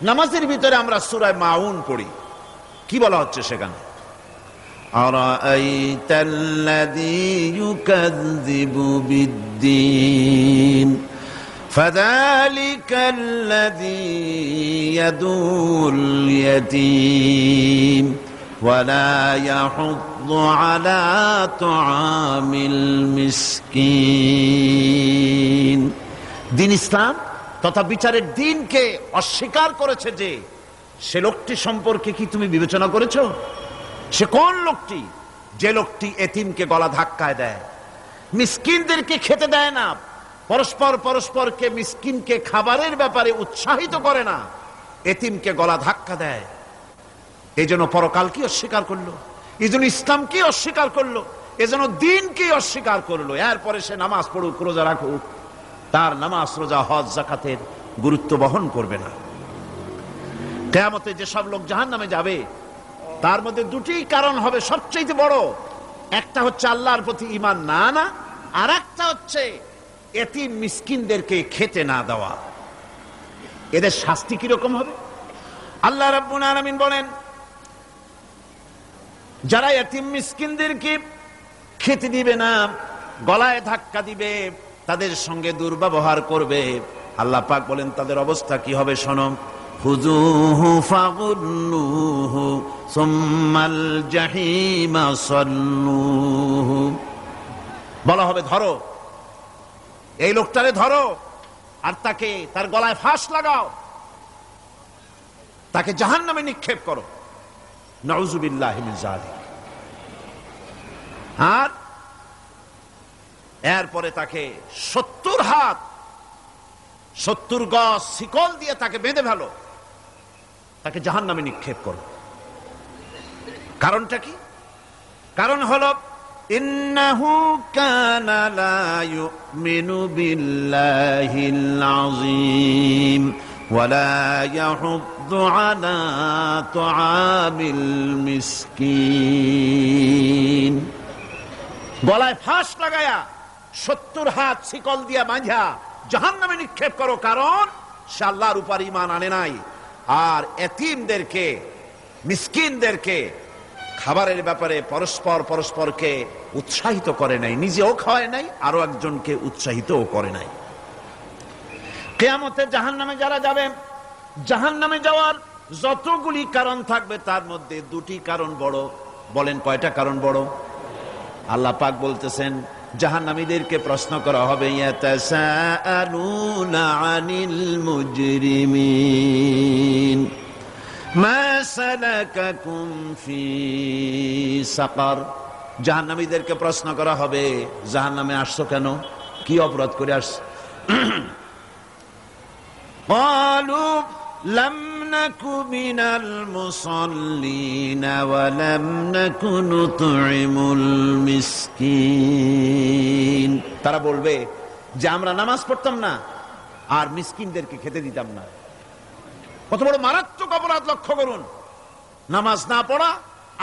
নামাজের ভিতরে আমরা সূরা মাউন পড়ি, কি বলা হচ্ছে সেখানে? আরাআইতাল্লাযী ইউকাযযিবু বিদ্দীন ফাযালিকাল্লাযী ইয়াদুল ইয়াতীম ওয়ালা ইয়াহুদ্দু আলা তুআমিল মিসকিন। দ্বীন ইসলাম তথা বিচারের দিনকে অস্বীকার করেছে যে সে লোকটি সম্পর্কে কি তুমি বিবেচনা করেছো? সে কোন লোকটি? যে লোকটি এতিমকে গলা ধাক্কায় দেয়, মিসকিনদেরকে খেতে দেয় না, পরস্পরকে মিসকিনকে খাবারের ব্যাপারে উৎসাহিত করে না, এতিমকে গলা ধাক্কা দেয়। এই জন্য পরকালকে অস্বীকার করলো, এই জন্য ইসলামকে অস্বীকার করলো, এই জন্য দিনকে অস্বীকার করলো। এরপরে সে নামাজ পড়ুক, রোজা রাখুক, তার নামাজ, রোজা, হজ, যাকাতের গুরুত্ব বহন করবে না। কিয়ামতে যেসব লোক জাহান্নামে যাবে তার মধ্যে দুটি কারণ হবে সবচেয়ে বড়। একটা হচ্ছে আল্লাহর প্রতি ঈমান না আনা, আর একটা হচ্ছে এতিম মিসকিনদেরকে খেতে না দেওয়া। এদের শাস্তি কিরকম হবে? আল্লাহ রাব্বুল আলামিন বলেন, যারা এতিম মিসকিনদেরকে খেতে দিবে না, গলায় ধাক্কা দিবে, তাদের সঙ্গে দুর্ব্যবহার করবে, আল্লাহ পাক বলেন তাদের অবস্থা কি হবে শোনো। খুযূহু ফাগুল্লুহু সুম্মাল জাহিমা সাল্লুহু। বলা হবে ধরো এই লোকটারে, ধরো আর তাকে তার গলায় ফাঁস লাগাও, তাকে জাহান্নামে নিক্ষেপ করো। নাউযুবিল্লাহি মিন যালিক। আর এরপরে তাকে 70 হাত 70 গজ শিকল দিয়ে তাকে বেঁধে ফেলো, তাকে জাহান্নামে নিক্ষেপ করো। কারণটা কি? কারণ হলো ইন্নাহু কানা লা ইউমিনু বিল্লাহিল আযীম ওয়া লা ইয়াহুদ্দু আলা তুআমিল মিসকিন। গলায় ফাঁস লাগায়া 70 হাত শিকল দিয়া বাঁধা জাহান্নামে নিক্ষেপ করো, কারণ সে আল্লাহর উপর ঈমান আনে নাই, আর এতিমদেরকে, মিসকিনদেরকে খাবারের ব্যাপারে পরস্পরকে উৎসাহিত করে নাই, নিজেও খাওয়ায় নাই, আরো একজনকে উৎসাহিতও করে নাই। কিয়ামতে জাহান্নামে যারা যাবে, জাহান্নামে যাওয়ার যতগুলি কারণ থাকবে তার মধ্যে দুটি কারণ বড়। বলেন কয়টা কারণ বড়? আল্লাহ পাক বলতেছেন জাহান্নামীদেরকে প্রশ্ন করা হবে, ইয়াতাসাআলুনা আনিল মুজরিমিন মা সালাকাকুম ফি সাকার। জাহান্নামীদেরকে প্রশ্ন করা হবে, জাহান্নামে আসছো কেন, কি অপরাধ করে আসছো? ক্বালু লাম নাকু মিনাল মুসাল্লিন ওয়া লাম নাকু নুতঈমুল মিসকিন। তারা বলবে যে আমরা নামাজ পড়তাম না আর মিসকিনদেরকে খেতে দিতাম না। কত বড় মারাত্মক অপরাধ লক্ষ্য করুন। নামাজ না পড়া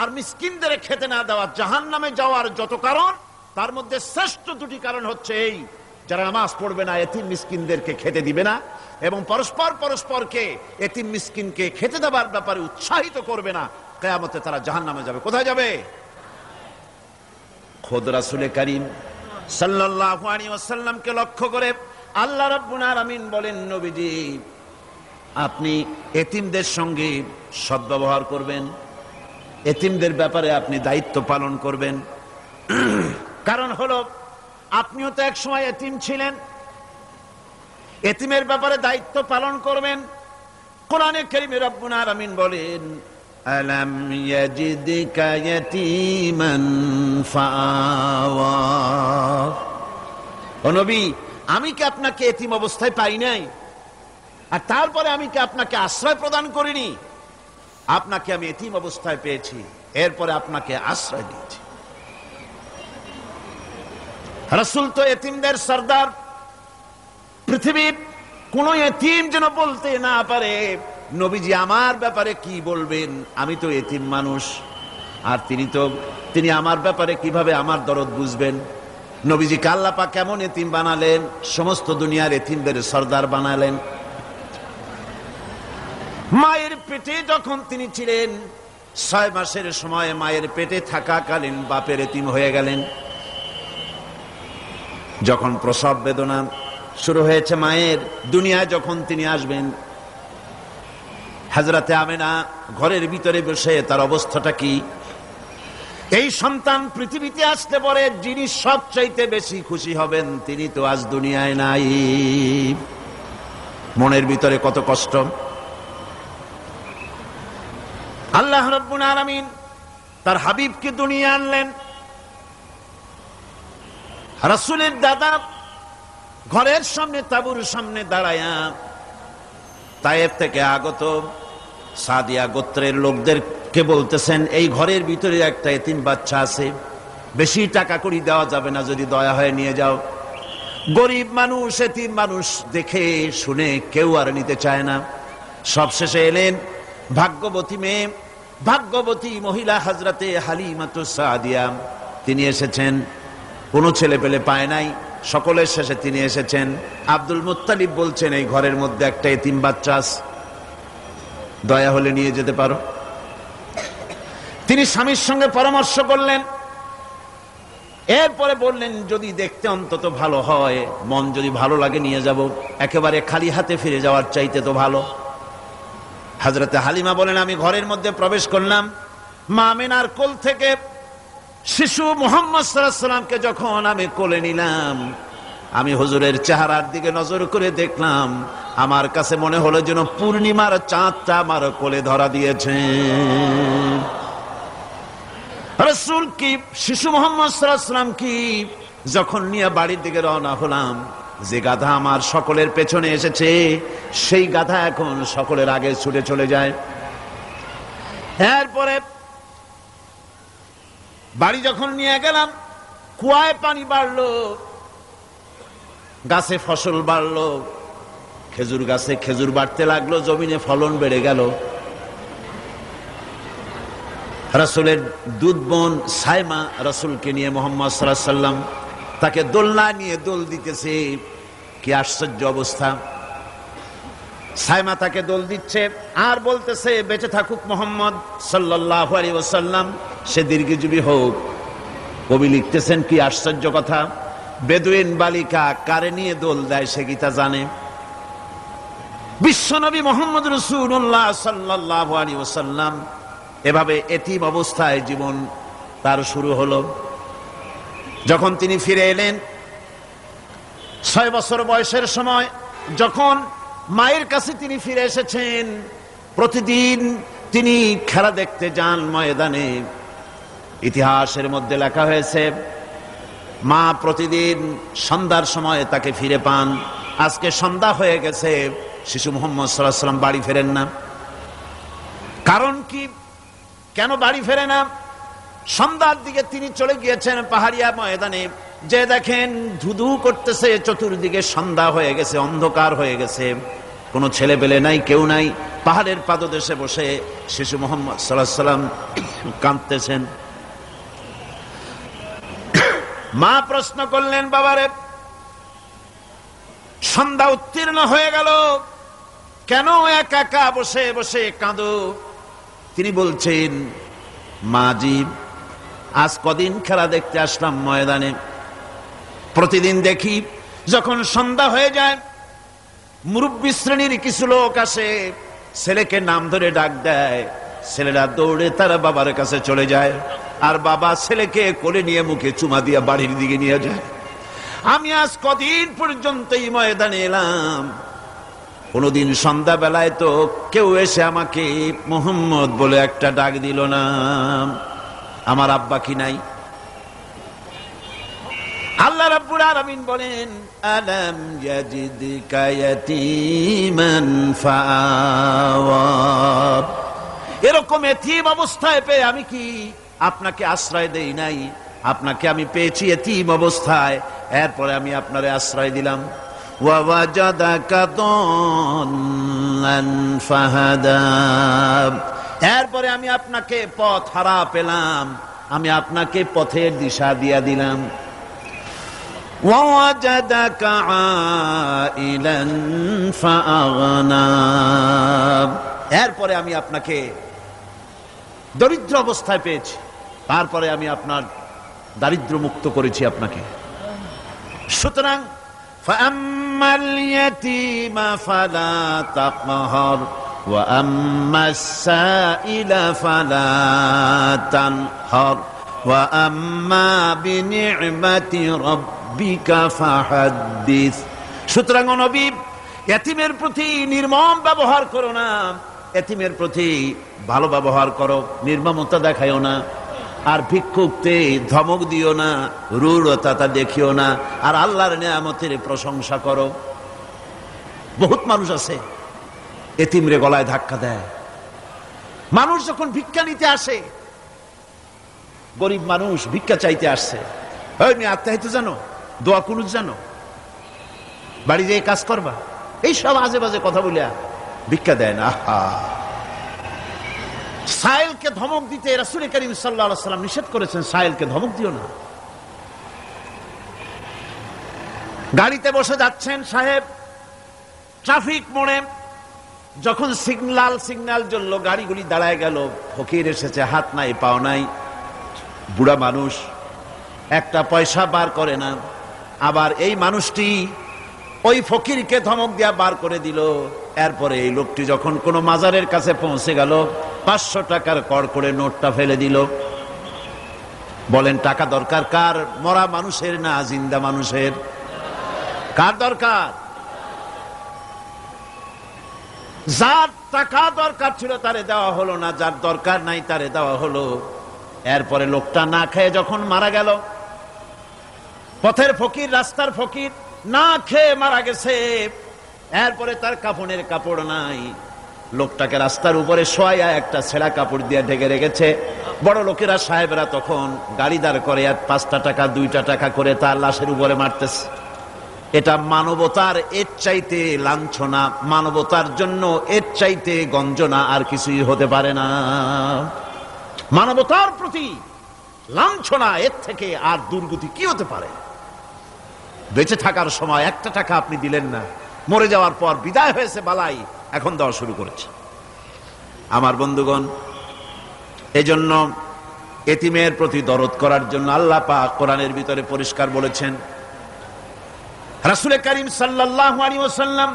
আর মিসকিনদের খেতে না দেওয়া জাহান্নামে যাওয়ার যত কারণ, তার মধ্যে শ্রেষ্ঠ দুটি কারণ হচ্ছে এই, যারা নামাজ পড়বে না, এতিম মিসকিনদেরকে খেতে দিবে না, এবং পরস্পরকে এতিম মিসকিনকে খেতে দেওয়ার ব্যাপারে উৎসাহিত করবে না, কিয়ামতে তারা জাহান্নামে যাবে। কোথায় যাবে? খোদ রাসূল কারীম সাল্লাল্লাহু আলাইহি ওয়াসাল্লামকে লক্ষ্য করে আল্লাহ রাব্বুল আলামিন বলেন, নবীজি আপনি এতিমদের সঙ্গে সদ্ব্যবহার করবেন, এতিমদের ব্যাপারে আপনি দায়িত্ব পালন করবেন। কারণ হলো আপনিও তো এক সময় এতিম ছিলেন, এতিমের ব্যাপারে দায়িত্ব পালন করবেন। কোরআনে কারীমে রব্বুল আলামিন বলেন, আলাম ইয়াজিদকা ইয়াতীমান ফাআওয়া। ও নবী, আমি কি আপনাকে এতিম অবস্থায় পাই নাই? আর তারপরে আমি কি আপনাকে আশ্রয় প্রদান করিনি? আপনাকে আমি এতিম অবস্থায় পেয়েছি, এরপরে আপনাকে আশ্রয় দিয়েছি। রাসূল তো এতিমদের সরদার। পৃথিবীর কোন এতিম যেন বলতে না পারে নবীজি আমার ব্যাপারে কি বলবেন, আমি তো এতিম মানুষ, আর তিনি আমার ব্যাপারে কিভাবে আমার দরদ বুঝবেন। নবীজিকে আল্লাহ পাক কেমন এতিম বানালেন, সমস্ত দুনিয়ার এতিমদের সরদার বানালেন। মায়ের পেটে যখন তিনি ছিলেন 6 মাসের সময় মায়ের পেটে থাকাকালীন বাপের এতিম হয়ে গেলেন। যখন প্রসব বেদনা শুরু হয়েছে মায়ের, দুনিয়ায় যখন তিনি আসবেন, হযরতে আমেনা ঘরের ভিতরে বসে তার অবস্থাটা কি? এই সন্তান পৃথিবীতে আসতে পরে যিনি সবচাইতে বেশি খুশি হবেন তিনি তো আজ দুনিয়ায় নাই। মনের ভিতরে কত কষ্ট। আল্লাহ রাব্বুল আলামিন তার হাবিবকে দুনিয়া আনলেন। রাসূলের দাদা ঘরের সামনে তাঁবুর সামনে দাঁড়ায়া তায়েফ থেকে আগত সাদিয়া গোত্রের লোকদেরকে বলতেছেন, এই ঘরের ভিতরে একটা এতিম বাচ্চা আছে, বেশি টাকা কড়ি দেওয়া যাবে না, যদি দয়া হয়ে নিয়ে যাও। গরিব মানুষ, এতিম মানুষ দেখে শুনে কেউ আর নিতে চায় না। সবশেষে এলেন ভাগ্যবতী মেয়ে, ভাগ্যবতী মহিলা হযরতে হালিমাতুস সাদিয়া। তিনি এসেছেন, কোনো ছেলে পেলে পায় নাই, সকলের শেষে তিনি এসেছেন। আব্দুল মুত্তালিব বলছেন, এই ঘরের মধ্যে একটা এতিম বাচ্চা আছে, দয়া হলে নিয়ে যেতে পারো। তিনি স্বামীর সঙ্গে পরামর্শ করলেন, এরপরে বললেন, যদি দেখতে অন্তত ভালো হয়, মন যদি ভালো লাগে নিয়ে যাব, একেবারে খালি হাতে ফিরে যাওয়ার চাইতে তো ভালো। হযরতে হালিমা বলেন, আমি ঘরের মধ্যে প্রবেশ করলাম, মা আমিনার কোল থেকে শিশু মুহাম্মদ সাল্লাল্লাহু আলাইহি ওয়াসাল্লামকে যখন আমি কোলে নিলাম, আমি হুজুরের চেহারার দিকে নজর করে দেখলাম, আমার কাছে মনে হলো যেন পূর্ণিমার চাঁদটা আমার কোলে ধরা দিয়েছে। রাসূল কি শিশু মুহাম্মদ সাল্লাল্লাহু আলাইহি ওয়াসাল্লাম কি যখন নিয়ে বাড়ির দিকে রওনা হলাম, যে গাধা আমার সকলের পেছনে এসেছে সেই গাধা এখন সকলের আগে ছুটে চলে যায়। এরপরে বাড়ি যখন নিয়ে গেলাম, কুয়ায় পানি বাড়লো, গাছে ফসল বাড়লো, খেজুর গাছে খেজুর বাড়তে লাগলো, জমিনে ফলন বেড়ে গেল। রাসূলের দুধ বোন সাইমা রাসূলকে নিয়ে মুহাম্মদ সাল্লাল্লাহু আলাইহি ওয়াসাল্লাম তাকে দোলনা নিয়ে দোল দিতেছে। কি আশ্চর্য অবস্থা! সাইমা তাকে দোল দিচ্ছে আর বলতেছে, বেঁচে থাকুক মুহাম্মদ সাল্লাল্লাহু আলাইহি ওয়াসাল্লাম, সে দীর্ঘজীবী হোক। কবি লিখতেছেন, কি আশ্চর্য কথা! বেদুইন বালিকা কারে নিয়ে দোল দেয় সে কি তা জানে? বিশ্বনবী মুহাম্মদ রাসূলুল্লাহ সাল্লাল্লাহু আলাইহি ওয়াসাল্লাম এভাবে এতিম অবস্থায় জীবন তার শুরু হলো। যখন তিনি ফিরে এলেন 6 বছর বয়সের সময়, যখন মায়ের কাছে তিনি ফিরে এসেছেন, প্রতিদিন তিনি খেলা দেখতে যান ময়দানে। ইতিহাসের মধ্যে লেখা হয়েছে, মা প্রতিদিন সন্ধ্যার সময় তাকে ফিরে পান। আজকে সন্ধ্যা হয়ে গেছে, শিশু মুহাম্মদ সাল্লাল্লাহু আলাইহি ওয়াসাল্লাম বাড়ি ফেরেন না। কারণ কি, কেন বাড়ি ফেরে না? সন্ধ্যার দিকে তিনি চলে গিয়েছেন পাহাড়িয়া ময়দানে, যে দেখেন ধুধু করতেছে, চতুর্দিকে সন্ধ্যা হয়ে গেছে, অন্ধকার হয়ে গেছে, কোনো ছেলে পেলে নাই, কেউ নাই। পাহাড়ের পাদদেশে বসে শিশু মুহাম্মদ সাল্লাল্লাহু আলাইহি ওয়াসাল্লাম কাঁদতেছেন। মা প্রশ্ন করলেন, বাবারে, সন্ধ্যা উত্তীর্ণ হয়ে গেল, কেন একা একা বসে বসে কাঁদো? তিনি বলছেন, মাজি, আজ কদিন খেলা দেখতে আসলাম ময়দানে, প্রতিদিন দেখি যখন সন্ধ্যা হয়ে যায় মুরব্বী শ্রেণীর কিছু লোক আসে, ছেলেকে নাম ধরে ডাক দেয়, ছেলেরা দৌড়ে তারা বাবার কাছে চলে যায়, আর বাবা ছেলেকে কোলে নিয়ে মুখে চুমা দিয়ে বাড়ির দিকে নিয়ে যায়। আমি আজ কদিন পর্যন্ত এই ময়দানে এলাম, কোনদিন সন্ধ্যা বেলায় তো কেউ এসে আমাকে মুহাম্মদ বলে একটা ডাক দিল না। আমার আব্বা কি নাই? আল্লাহ রাব্বুল আলামিন বলেন, আলাম ইয়াজিদকা ইয়াতীমান ফাআওয়া, এরকম এতিম অবস্থায় পেয়ে আমি কি আপনাকে আশ্রয় দেই নাই? আপনাকে আমি পেয়েছি এতিম অবস্থায়, এরপরে আমি আপনারে আশ্রয় দিলাম। ওয়া ওয়াজাদাকা দাল্লান ফাহাদা, এরপরে আমি আপনাকে পথ হারা পেলাম, আমি আপনাকে পথের দিশা দিয়া দিলাম। ওয়া ওয়াজাদাকা আইলান ফাআগনা, এরপরে আমি আপনাকে দরিদ্র অবস্থায় পেয়েছি, তারপরে আমি আপনার দারিদ্র মুক্ত করেছি আপনাকে। সুতরাং ফাআম্মাল ইয়াতীমা ফালা তাকহার ওয়া আম্মাস সাইলা ফালা তানহার ওয়া আম্মা বিনি'মাতি রাব্বিকা ফাহাদ্দিস। সুতরাং নবী, এতিমের প্রতি নির্মম ব্যবহার করো না, এতিমের প্রতি ভালো ব্যবহার করো, নির্মমতা দেখায়ও না। আর ভিক্ষুককে ধমক দিও না, রূঢ়তা দেখিও না, আর আল্লাহর নিয়ামতের প্রশংসা করো। বহুত মানুষ আছে এতিমরে গলায় ধাক্কা দেয়। মানুষ যখন ভিক্ষা নিতে আসে, গরিব মানুষ ভিক্ষা চাইতে আসছে, আমি আত্মাহিত জানো, দোয়া কুনুত জানো, বাড়ি যেয়ে কাজ করবা, এই সব আজে বাজে কথা বলিয়া ভিক্ষা দেয় না। সাইলকে ধমক দিতে রাসূল করিম সাল্লাল্লাহু আলাইহি ওয়াসাল্লাম নিষেধ করেছেন, সাইলকে ধমক দিও না। গাড়িতে বসে যাচ্ছেন সাহেব, ট্রাফিক মোড়ে যখন সিগন্যাল জ্বলল, গাড়িগুলি দাঁড়ায় গেল, ফকির এসেছে, হাত নাই পাও নাই, বুড়া মানুষ, একটা পয়সা বার করে না। আবার এই মানুষটি ওই ফকিরকে ধমক দিয়া বার করে দিল। এরপরে এই লোকটি যখন কোনো মাজারের কাছে পৌঁছে গেল, 500 টাকার কড়কড়ে নোটটা ফেলে দিল। বলেন টাকা দরকার কার? মরা মানুষের না জিন্দা মানুষের? কার দরকার? যার টাকা দরকার ছিল তারে দেওয়া হলো না, যার দরকার নাই তারে দেওয়া হলো। এরপরে লোকটা না খেয়ে যখন মারা গেল, পথের ফকির, রাস্তার ফকির, না খেয়ে মারা গেছে। এরপরে তার কাফনের কাপড় নাই, লোকটাকে রাস্তার উপরে শোয়া একটা ছেঁড়া কাপড় দিয়ে ঢেকে রেখেছে। বড় লোকেরা, সাহেবরা তখন গাড়ি দাঁড় করে 5টা টাকা 2টা টাকা করে তার লাশের উপরে মারতেছে। এটা মানবতার এর চাইতে লাঞ্ছনা, মানবতার জন্য এর চাইতে গঞ্জনা আর কিছুই হতে পারে না। মানবতার প্রতি লাঞ্ছনা, এর থেকে আর দুর্গতি কি হতে পারে? বেঁচে থাকার সময় 1টা টাকা আপনি দিলেন না, মরে যাওয়ার পর বিদায় হয়েছে বালাই, এখন দেওয়া শুরু করেছে। আমার বন্ধুগণ, এজন্য এতিমের প্রতি দরদ করার জন্য আল্লাহ পাক কোরআনের ভিতরে পরিষ্কার বলেছেন। রাসূল করিম সাল্লাল্লাহু আলাইহি ওয়াসাল্লাম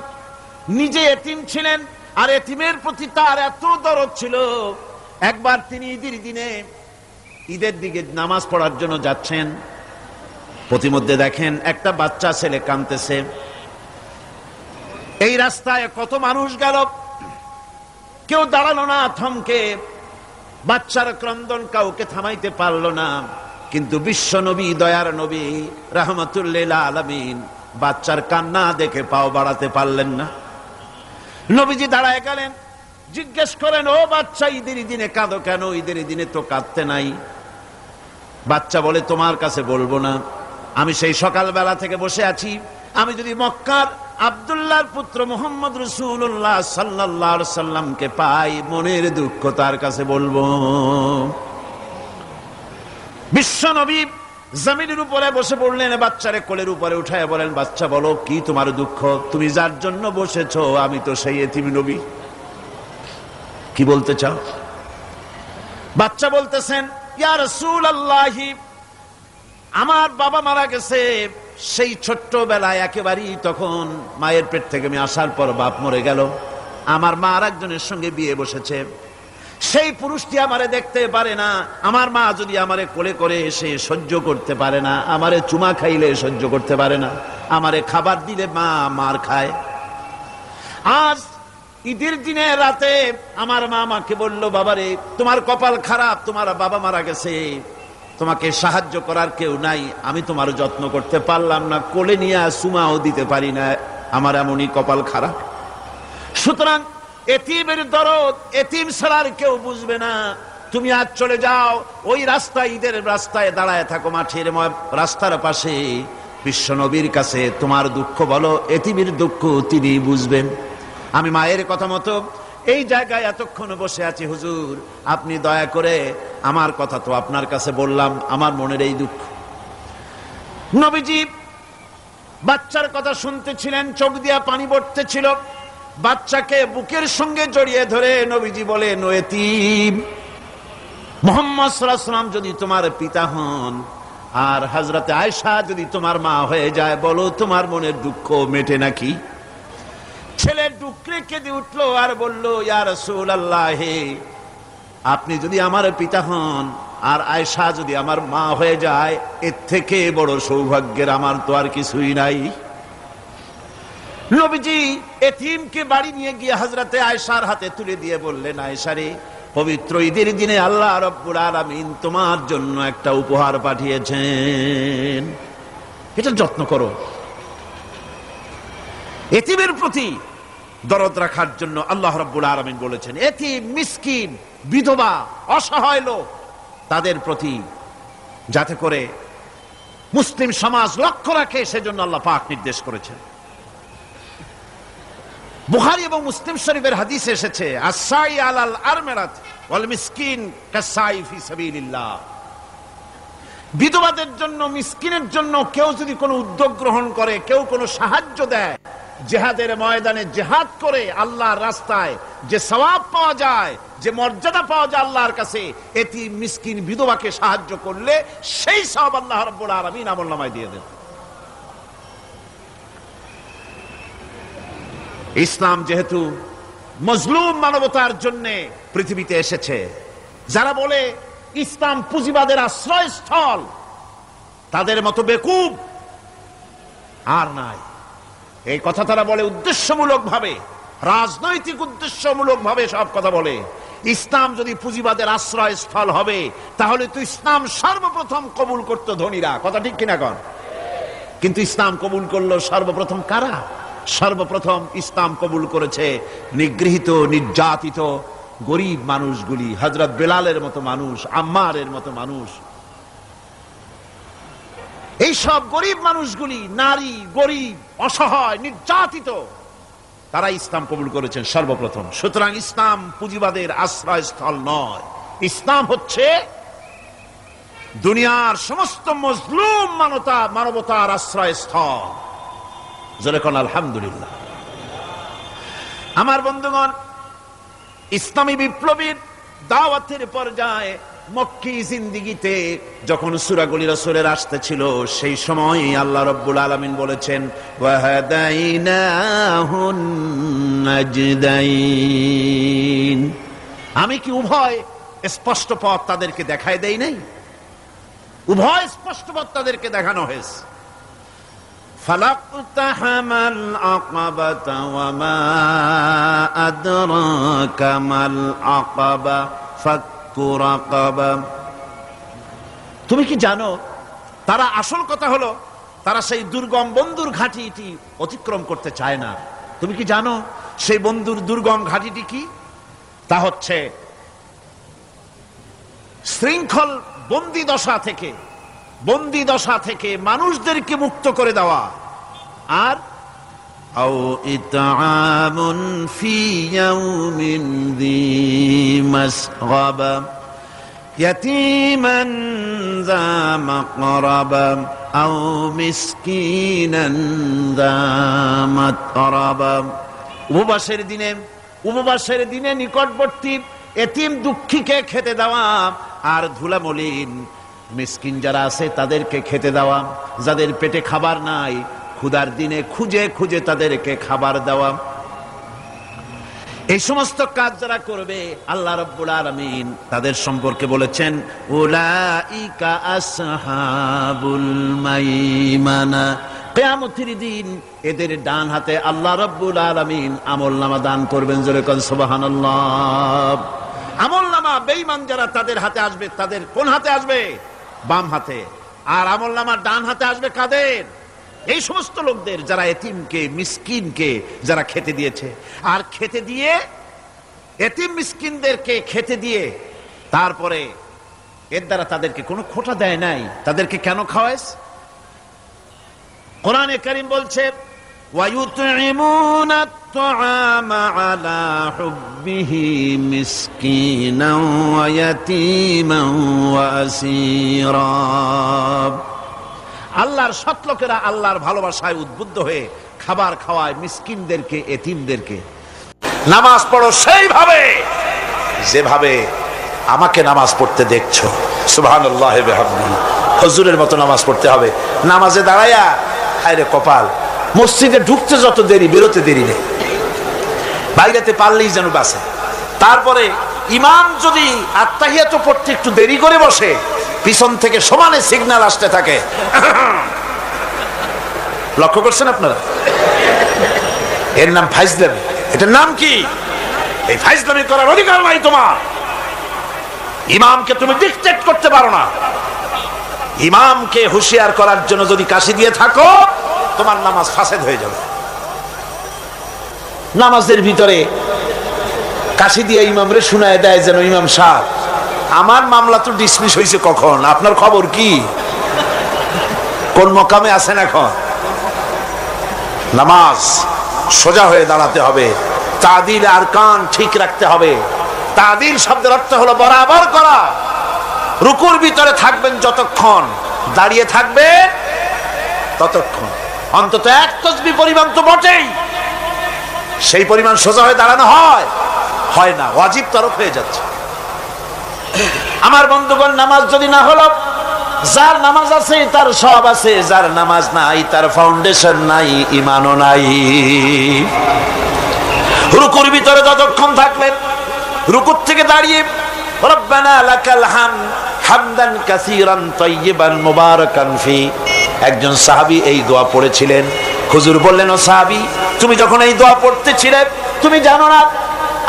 নিজে এতিম ছিলেন, আর এতিমের প্রতি তার এত দরদ ছিল, একবার তিনি ঈদের দিকে নামাজ পড়ার জন্য যাচ্ছেন। প্রতিমধ্যে দেখেন একটা বাচ্চা ছেলে কাঁদতেছে। এই রাস্তায় কত মানুষ গেল, কেউ দাঁড়ালো না থমকে, বাচ্চার ক্রন্দন কাউকে থামাইতে পারলো না। কিন্তু বিশ্ব নবী, দয়ার নবী রাহমাতুল লিল আলামিন বাচ্চার কান্না দেখে পাও বাড়াতে পারলেন না। নবীজি দাঁড়ায় গেলেন, জিজ্ঞেস করেন, ও বাচ্চা, ঈদের দিনে কাঁদো কেন? ঈদের দিনে তো কাঁদতে নাই। বাচ্চা বলে, তোমার কাছে বলবো না, আমি সেই সকালবেলা থেকে বসে আছি, আমি যদি মক্কার আব্দুল্লাহর পুত্র মুহাম্মদ রাসূলুল্লাহ সাল্লাল্লাহু আলাইহি সাল্লামকে পাই, মনের দুঃখ তার কাছে বলবো। বিশ্ব নবী জমিনের উপরে বসে পড়লেন, বাচ্চারে কোলের উপরে উঠায় বলেন, বাচ্চা বলো কি তোমার দুঃখ? তুমি যার জন্য বসেছো আমি তো সেই এতিম নবী, কি বলতে চাও? বাচ্চা বলতেছেন, ইয়া রাসূলুল্লাহ, আমার বাবা মারা গেছে, সেই ছোট্টবেলায় একেবারেই তখন মায়ের পেট থেকে আমি আসার পর বাপ মরে গেল, আমার মা আর একজনের সঙ্গে বিয়ে বসেছে, সেই পুরুষটি আমারে দেখতে পারে না, আমার মা যদি আমারে কোলে করে এসে সহ্য করতে পারে না, আমারে চুমা খাইলে সহ্য করতে পারে না, আমারে খাবার দিলে মা মার খায়। আজ ঈদের দিনে রাতে আমার মা আমাকে বলল, বাবারে তোমার কপাল খারাপ, তোমার বাবা মারা গেছে, তোমাকে সাহায্য করার কেউ নাই, আমি তোমার যত্ন করতে পারলাম না, কোলে নিয়ে সুমাও দিতে পারি না, আমার এমনই কপাল খারাপ। সুতরাং এতিমের দরদ এতিম ছাড়ার কেউ বুঝবে না। তুমি আজ চলে যাও, ওই রাস্তায়, ঈদের রাস্তায় দাঁড়ায় থাকো, মাঠের রাস্তার পাশে, বিশ্ব নবীর কাছে তোমার দুঃখ বলো, এতিমের দুঃখ তিনি বুঝবেন। আমি মায়ের কথা মতো এই জায়গায় এতক্ষণ বসে আছি, হুজুর আপনি দয়া করে, আমার কথা তো আপনার কাছে বললাম, আমার মনের এই দুঃখ। নবীজি বাচ্চার কথা শুনতেছিলেন, চোখ দিয়া পানি পড়তেছিল। বাচ্চাকে বুকের সঙ্গে জড়িয়ে ধরে নবীজি বলেন, ও এতিম, মুহাম্মদ সাল্লাল্লাহু আলাইহি ওয়াসাল্লাম যদি তোমার পিতা হন আর হযরতে আয়েশা যদি তোমার মা হয়ে যায়, বলো তোমার মনের দুঃখ মেটে নাকি? ছেলে ডুকরে কেঁদে উঠলো আর বলল, ইয়া রাসূলুল্লাহ, আপনি যদি আমার পিতা হন আর আয়েশা যদি আমার মা হয়ে যায়, এর থেকে বড় সৌভাগ্যের আমার তো আর কিছুই নাই। নবীজি এতিমকে বাড়ি নিয়ে গিয়ে হযরতে আয়েশার হাতে তুলে দিয়ে বললেন, আয়েশা রে, পবিত্র ঈদের দিনে আল্লাহ রাব্বুল আলামিন তোমার জন্য একটা উপহার পাঠিয়েছেন, এটা যত্ন করো। এতিমের প্রতি দরদ রাখার জন্য আল্লাহ রাব্বুল আলামিন বলেছেন, এতিম, মিসকিন, বিধবা, অসহায় লোক, তাদের প্রতি যাতে করে মুসলিম সমাজ লক্ষ্য রাখে, সেজন্য আল্লাহ পাক নির্দেশ করেছেন। বুখারী এবং মুসলিম শরীফের হাদিসে এসেছে, আস-সাই আলাল আরমালাত ওয়াল মিসকিন কাস-সাই ফি সাবিলিল্লাহ। বিধবাদের জন্য, মিসকিনের জন্য কেউ যদি কোনো উদ্যোগ গ্রহণ করে, কেউ কোনো সাহায্য দেয়, জিহাদের ময়দানে জিহাদ করে আল্লাহর রাস্তায় যে সওয়াব পাওয়া যায়, যে মর্যাদা পাওয়া যায় আল্লাহর কাছে, এতিম, মিসকিন, বিধবাকে সাহায্য করলে সেই সওয়াব আল্লাহ রাব্বুল আলামিন আমলনামায় দিয়ে দেন। ইসলাম যেহেতু মজলুম মানবতার জন্য পৃথিবীতে এসেছে, যারা বলে ইসলাম পুঁজিবাদের আশ্রয়স্থল, তাদের মতো বেকুব আর নাই। এই কথা তারা বলে উদ্দেশ্যমূলক ভাবে, রাজনৈতিক উদ্দেশ্যমূলক ভাবে সব কথা বলে। ইসলাম যদি পুঁজিবাদের আশ্রয়স্থল হবে, তাহলে তো ইসলাম সর্বপ্রথম কবুল করতো ধনীরা, কথা ঠিক কিনা কন? কিন্তু ইসলাম কবুল করলো সর্বপ্রথম কারা? সর্বপ্রথম ইসলাম কবুল করেছে নিগৃহীত, নির্যাতিত গরিব মানুষগুলি, হযরত বেলালের মতো মানুষ, আম্মারের মতো মানুষ। এই সব গরিব মানুষগুলি, নারী, গরিব, অসহায়, নির্যাতিত, তারা ইসলাম কবুল করেছেন সর্বপ্রথম। সুতরাং ইসলাম পুঁজিবাদের আশ্রয়স্থল নয়, ইসলাম হচ্ছে দুনিয়ার সমস্ত মজলুম মানবতার আশ্রয়স্থল। যেরকম আলহামদুলিল্লাহ। আমার বন্ধুগণ, ইসলামী বিপ্লবীর দাওয়াতের পর্যায়ে মক্কি জিন্দেগিতে যখন সূরাগুলি রাসূলের আসতেছিল, সেই সময় আল্লাহ রাব্বুল আলামিন বলেছেন, ওয়াহাদাইনাহুন নাজদাইন, আমি কি উভয় স্পষ্ট পথ তাদেরকে দেখায় দেই নাই? উভয় স্পষ্ট পথ তাদেরকে দেখানো হয়েছে। ফালাকতাহামাল আকাবাতা ওয়া মা আদরাকা মাল আকাবা ফাক্কু রাকাবা। তুমি কি জানো, তারা, আসল কথা হলো তারা সেই দুর্গম বন্ধুর ঘাঁটিটি অতিক্রম করতে চায় না। তুমি কি জানো সেই বন্ধুর দুর্গম ঘাঁটিটি কি? তা হচ্ছে শৃঙ্খল বন্দি দশা থেকে মানুষদেরকে মুক্ত করে দেওয়া, আর আও ইতআমুন ফি ইয়াউমিন যী মাসগাবা ইয়াতীমান যা মাকরাবা আও মিসকিনান যা মাতরাবা। উপবাসের দিনে নিকটবর্তী এতিম দুঃখীকে খেতে দেওয়া, আর ধুলামলিন মিসকিন যারা আছে তাদেরকে খেতে দেওয়া, যাদের পেটে খাবার নাই, ক্ষুধার দিনে খুঁজে খুঁজে তাদেরকে খাবার দেওয়া। এই সমস্ত কাজ যারা করবে, আল্লাহ রাব্বুল আলামিন তাদের সম্পর্কে বলেছেন, উলাইকা আসহাবুল মাইমানা, কিয়ামতের দিন এদের ডান হাতে আল্লাহ রাব্বুল আলামিন আমলনামা দান করবেন। জোরে কোন সুবহানাল্লাহ। আমলনামা বেঈমান যারা তাদের হাতে আসবে, তাদের কোন হাতে আসবে? বাম হাতে। আর আমলনামা ডান হাতে আসবে কাদের? এই সমস্ত লোকদের যারা এতিমকে, মিসকিনকে যারা খেতে দিয়েছে। আর খেতে দিয়ে, এতিম মিসকিনদেরকে খেতে দিয়ে তারপরে এর দ্বারা তাদেরকে কোনো খোটা দেয় নাই। তাদেরকে কেন খাওয়াস? কোরআনে কারীম বলছে, وَيُطْعِمُونَ الطَّعَامَ عَلَى حُبِّهِ مِسْكِينًا وَيَتِيمًا وَأَسِيرًا। আল্লাহর সৎ লোকেরা আল্লাহর ভালোবাসায় উদ্বুদ্ধ হয়ে খাবার খাওয়ায় মিসকিনদেরকে, এতিমদেরকে। নামাজ পড়ো সেইভাবে যেভাবে আমাকে নামাজ পড়তে দেখছো। সুবহানাল্লাহ ওয়া বিহামদিহি। হুজুরের মতো নামাজ পড়তে হবে। নামাজে দাঁড়ায়া হায়রে কপাল, মসজিদে ঢুকতে যত দেরি, বেরোতে দেরি নেই, বাইরেতে পারলেই যেন বাসে। তারপরে ইমাম যদি আত্তাহিয়াত পড়তে একটু দেরি করে বসে, পিছন থেকে সমানে সিগন্যাল আসতে থাকে। লক্ষ্য করছেন আপনারা? এর নাম ফাইজলামি। এটার নাম কি? এই ফাইজলামি করার অধিকার নাই তোমার। ইমামকে তুমি ডিকটেট করতে পারো না। ইমামকে হুঁশিয়ার করার জন্য যদি কাশি দিয়ে থাকো, তোমার নামাজ ফাসেদ হয়ে যাবে। নামাজের ভিতরে কাশি দিয়ে ইমামরে শুনায় দেয় যেন, ইমাম সাহেব আমার মামলা তো ডিসমিস হয়েছে কখন, আপনার খবর কি, কোন মকামে আছেন এখন? নামাজ সোজা হয়ে দাঁড়াতে হবে, তাদিল আরকান ঠিক রাখতে হবে। তাদিল শব্দের অর্থ হলো বরাবর করা। রুকুর ভিতরে থাকবেন যতক্ষণ, দাঁড়িয়ে থাকবেন ততক্ষণ, অন্তত এক তাসবিহ পরিমাণ তো বটেই। সেই পরিমাণ সোজা হয়ে দাঁড়ানো হয় না, ওয়াজিব তরফ হয়ে যাচ্ছে। আমার বন্ধুগণ, নামাজ যদি না হলো, যার নামাজ আছে তার সব আছে, যার নামাজ নাই তার ফাউন্ডেশন নাই, ঈমানও নাই। রুকুর ভিতরে যতক্ষণ থাকলেন, রুকুর থেকে দাঁড়িয়ে রব্বানা লাকাল হামদ হামদান কাসীরান তাইয়িবান মুবারাকান ফি, একজন সাহাবী এই দোয়া পড়েছিলেন। হুজুর বললেন, ও সাহাবী, তুমি যখন এই দোয়া পড়তেছিলে তুমি জানো না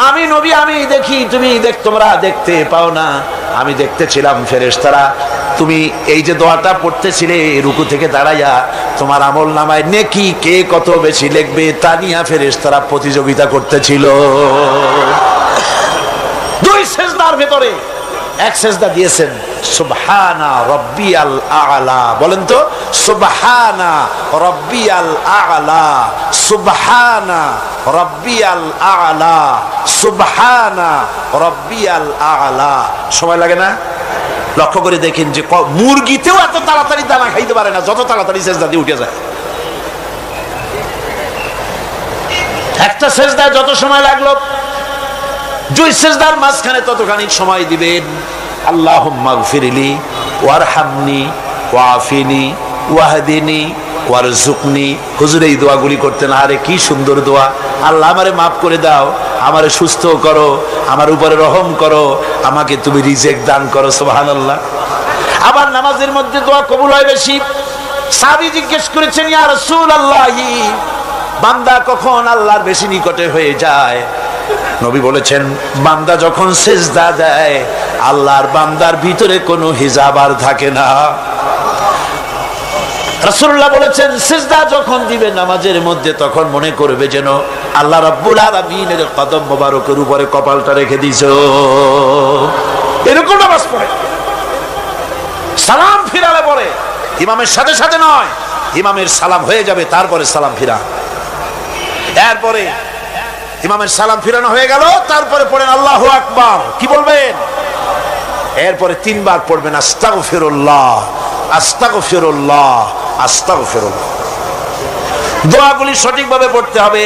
আমি নবী, আমি দেখি, তোমরা দেখতে পাও না, আমি দেখতেছিলাম ফেরেশতারা তুমি এই যে দোয়াটা পড়তেছিলে রুকু থেকে দাঁড়াইয়া, তোমার আমল নামায় নেকি কে কত বেশি লিখবে তা নিয়ে ফেরেশতারা প্রতিযোগিতা করতেছিল। দুই সেজদার ভেতরে এক সেজদা দিয়েছেন সুবহানা রাব্বিয়াল আ'লা, বলেন তো সুবহানা রাব্বিয়াল আ'লা, সুবহানা রাব্বিয়াল আ'লা, সুবহানা রাব্বিয়াল আ'লা। সময় লাগে না? লক্ষ্য করে দেখেন যে মুরগিতেও এত তাড়াতাড়ি দানা খাইতে পারে না যত তাড়াতাড়ি সেজদা দিয়ে উঠে যায়। একটা সেজদায় যত সময় লাগলো, দুই সেজদার মাঝখানে ততখানি সময় দিবেন। আল্লাহুম্মা গফিরলি ওয়ারহামনি ওয়াফিনি ওয়াহদিনি ওয়ারযুকনি। হুজুর এই দোয়াগুলি করতেন, আরে কি সুন্দর দোয়া। আল্লাহ আমারে মাফ করে দাও, আমারে সুস্থ করো, আমার উপরে রহম করো, আমাকে তুমি রিজিক দান করো। সুবহানাল্লাহ। আবার নামাজের মধ্যে দোয়া কবুল হয় বেশি। সাহাবী জিজ্ঞেস করেছেন, ইয়া রাসূলুল্লাহ, বান্দা কখন আল্লাহর বেশি নিকটে হয়ে যায়? নবী বলেছেন, বান্দা যখন সিজদা দেয় আল্লাহর বান্দার ভিতরে কোনো হিজাব আর থাকে না। রাসূলুল্লাহ বলেছেন, সিজদা যখন দিবে নামাজের মধ্যে তখন মনে করবে যেন আল্লাহ রাব্বুল আলামিনের কদম মোবারকের উপরে কপালটা রেখে দিছো। এরকম নামাজ পড়ে সালাম ফিরালে পরে, ইমামের সাথে সাথে নয়, ইমামের সালাম হয়ে যাবে তারপরে সালাম ফিরা। এরপরে ইমামের সালাম ফিরানো হয়ে গেল, তারপরে পড়েন আল্লাহু আকবার। কি বলবেন? এরপরে তিনবার পড়বেন আস্তাগফিরুল্লাহ আস্তাগফিরুল্লাহ আস্তাগফিরুল্লাহ। দোয়াগুলি সঠিকভাবে পড়তে হবে।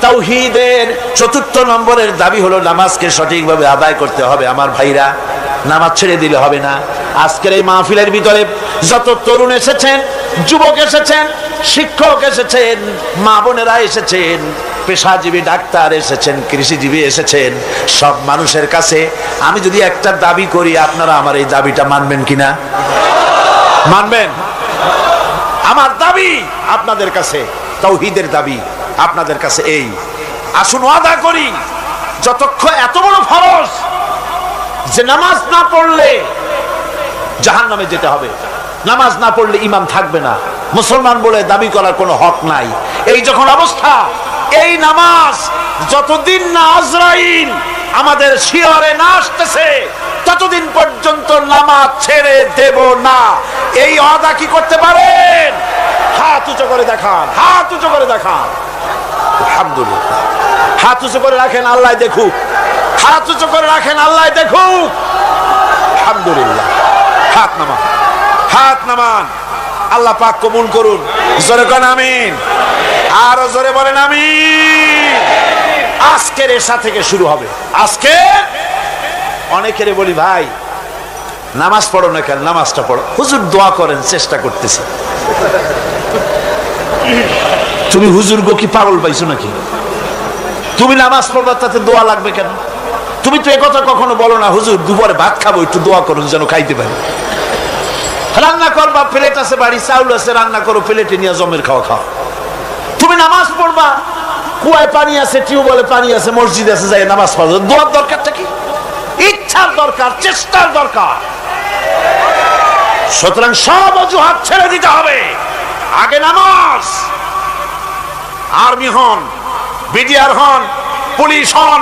তাওহীদের চতুর্থ নম্বরের দাবি হলো নামাজকে সঠিকভাবে আদায় করতে হবে। আমার ভাইরা, নামাজ ছেড়ে দিলে হবে না। আজকের এই মাহফিলের ভিতরে যত তরুণ এসেছেন, যুবক এসেছেন, শিক্ষক এসেছেন, মা বোনেরা এসেছেন, পেশাজীবী ডাক্তার এসেছেন, কৃষিজীবী এসেছেন, সব মানুষের কাছে আমি যদি একটা দাবি করি, আপনারা আমার এই দাবিটা মানবেন কিনা? মানবেন? আমার দাবি আপনাদের কাছে, তাওহীদের দাবি আপনাদের কাছে এই, আসুন ওয়াদা করি, যতক্ষণ এত বড় ফরজ যে নামাজ না পড়লে জাহান্নামে যেতে হবে, নামাজ না পড়লে ঈমান থাকবে না, মুসলমান বলে দাবি করার কোনো হক নাই, এই যখন অবস্থা, এই নামাজ যতদিন না আজরাইল আমাদের শিয়রে না আসতেছে ততদিন পর্যন্ত নামাজ ছেড়ে দেব না। এই ওয়াদা কি করতে পারেন? হাত উঁচু করে দেখান, হাত উঁচু করে দেখান। আলহামদুলিল্লাহ। হাত উঁচু করে রাখেন, আল্লাহ দেখুক। হাত উঁচু করে রাখেন, আল্লাহ দেখুক। আলহামদুলিল্লাহ। হাত নামান, হাত নামান। আল্লাহ পাক কবুল করুন। জোরে কোন আমিন। আরো জোরে বলেন আমিন। আজকের এশা থেকে শুরু হবে। আজকে অনেকের বলি, ভাই নামাজ পড়ো না কেন? নামাজটা পড়ো। হুজুর দোয়া করেন, চেষ্টা করতেছি। তুমি হুজুর গো কি পাগল পাইছো নাকি? তুমি নামাজ পড়বা, তাতে দোয়া লাগবে কেন? তুমি তো একথা কখনো বলো না, হুজুর দুপুরে ভাত খাবো, একটু দোয়া করুন যেন খাইতে পারি। রান্না করবা, প্লেট আছে বাড়ি, চাউল আছে, রান্না করো, প্লেটে নিয়ে জমের খাওয়া খাও। তুমি নামাজ পড়বা, কুয়ায় পানি আছে, টিউবওয়েলে পানি আছে, মসজিদ আছে, যাই নামাজ পড়ো। দোয়ার দরকারটা কি? ইচ্ছার দরকার, চেষ্টার দরকার। সুতরাং সব অজুহাত ছেড়ে দিতে হবে। আগে নামাজ। আর্মি হন, বিডিআর হন, পুলিশ হন,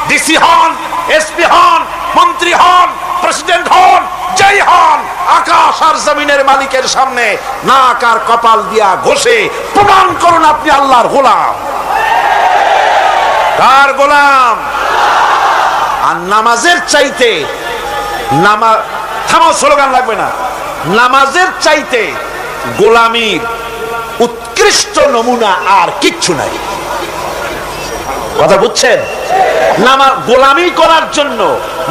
ডিসি হন, এসপি হন, মন্ত্রী হন, প্রেসিডেন্ট হন, যাই হন, আকাশ আর জমিনের মালিকের সামনে নাক আর কপাল দিয়া ঘষে প্রমাণ করুন আপনি আল্লাহর গোলাম। কার গোলাম? আর নামাজের চাইতে, থামো, স্লোগান লাগবে না। নামাজের চাইতে গোলামীর উৎকৃষ্ট নমুনা আর কিচ্ছু নাই। কথা বুঝছেন? গোলামি করার জন্য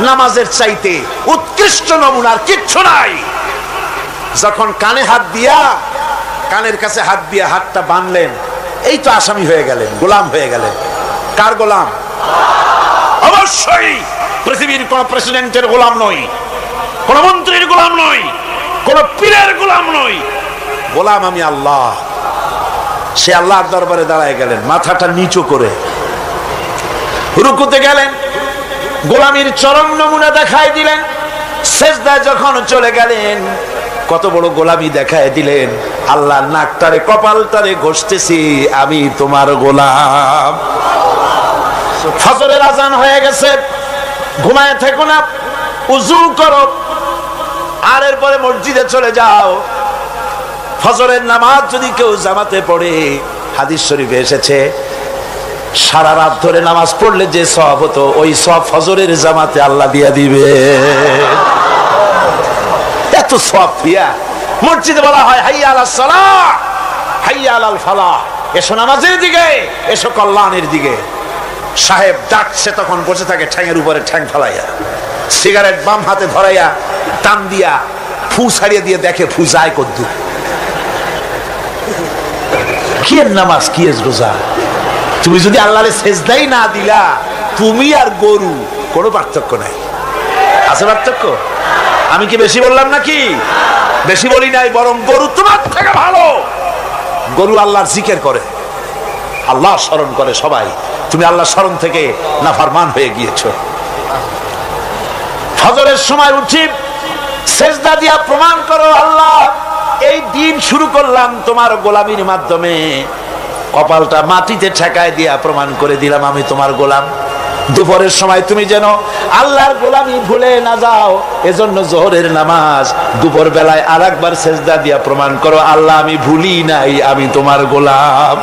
নামাজের চাইতে উৎকৃষ্ট নমুনার কিচ্ছু নাই। যখন কানে হাত দিয়া, কানের কাছে হাত দিয়া হাতটা বাঁধলেন, এই তো আসামি হয়ে গেলেন, গোলাম হয়ে গেলেন। কার গোলাম? অবশ্যই পৃথিবীর কোন প্রেসিডেন্টের গোলাম নই, কোন মন্ত্রীর গোলাম নই, কোন পীরের গোলাম নই। গোলাম আমি আল্লাহ। সে আল্লাহর দরবারে দাঁড়ায় গেলেন, মাথাটা নিচু করে রুকুতে গেলেন, গোলামীর চরম নমুনা দেখায় দিলেন। সেজদায় যখন চলে গেলেন, কত বড় গোলামি দেখায় দিলেন। আল্লাহ নাকটারে কপালটারে ঘষতেছি, আমি তোমার গোলাম। ফজরের আজান হয়ে গেছে, ঘুমায় থেকো না, উযু করো, আর এরপরে মসজিদে চলে যাও। ফজরের নামাজ যদি কেউ জামাতে পড়ে, হাদিস শরীফে এসেছে, সারা রাত ধরে নামাজ পড়লে যে সওয়াব হতো, ওই সওয়াব ফজরের জামাতে আল্লাহ দিয়া দিবে। এত সওয়াব দিয়া মসজিদে বলা হয় হাইয়া আলাস সালাহ, হাইয়া আলাল ফালাহ, এসো নামাজের দিকে, এসো কল্যাণের দিকে। সাহেব ডাকছে, তখন বসে থাকে ঠ্যাঙের উপরে ঠ্যাং ফেলাইয়া, সিগারেট বাম হাতে ধরাইয়া টান দিয়া ফু ছাড়িয়ে দিয়ে দেখে ফু যায় কদ্দুর। কি নামাজ, কি রোজা? তুমি যদি আল্লাহরে সেজদাই না দিলা, তুমি আর গরু কোনো পার্থক্য নাই। আছে পার্থক্য? আমি কি বেশি বললাম নাকি? বেশি বলি নাই, বরং গরু তোমার থেকে ভালো। গরু আল্লাহর জিকির করে, আল্লাহ স্মরণ করে সবাই। তুমি আল্লাহ স্মরণ থেকে নাফরমান হয়ে গিয়েছো। ফজরের সময় উঠি সেজদা দিয়া প্রমাণ করো, আল্লাহ এই দিন শুরু করলাম তোমার গোলামির মাধ্যমে। কপালটা মাটিতে ঠেকায় দিয়া প্রমাণ করে দিলাম আমি তোমার গোলাম। দুপুরের সময় তুমি যেন আল্লাহর গোলামি ভুলে না যাও, এজন্য জোহরের নামাজ দুপুর বেলায় আর একবার সেজদা দিয়া প্রমাণ করো, আল্লাহ আমি ভুলি নাই, আমি তোমার গোলাম।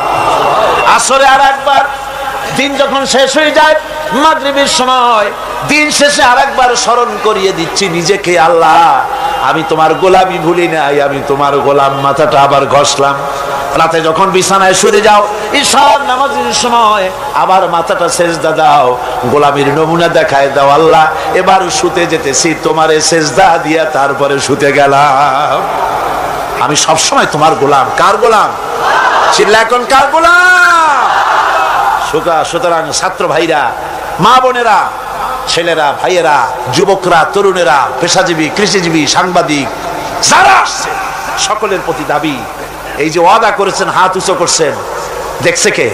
আসরে আর একবার, দিন যখন শেষ হয়ে যায় মাগরিবের সময়, দিন শেষে আর একবার স্মরণ করিয়ে দিচ্ছি নিজেকে, আল্লাহ আমি তোমার গোলামি ভুলি নাই, আমি তোমার গোলাম। মাথাটা আবার ঘষলাম। রাতে যখন বিছানায় শুয়ে যাও, ইশার নামাজের সময় আবার মাথাটা সেজদা দাও, গোলামির নমুনা দেখায় দাও, আল্লাহ এবার শুতে যেতেছি, তোমারে সেজদা দিয়া তারপরে শুতে গেলাম। আমি সবসময় তোমার গোলাম। কার গোলাম? চিল্লা এখন, কার গোলাম? সুতরাং ছাত্র ভাইরা, মা বোনেরা, ছেলেরা, ভাইয়েরা, যুবকরা, তরুণেরা, পেশাজীবী, কৃষিজীবী, সাংবাদিক যারা আসছে, সকলের প্রতি দাবি, এই যে ওয়াদা করেছেন, হাত উঁচু করছেন, দেখছে কে?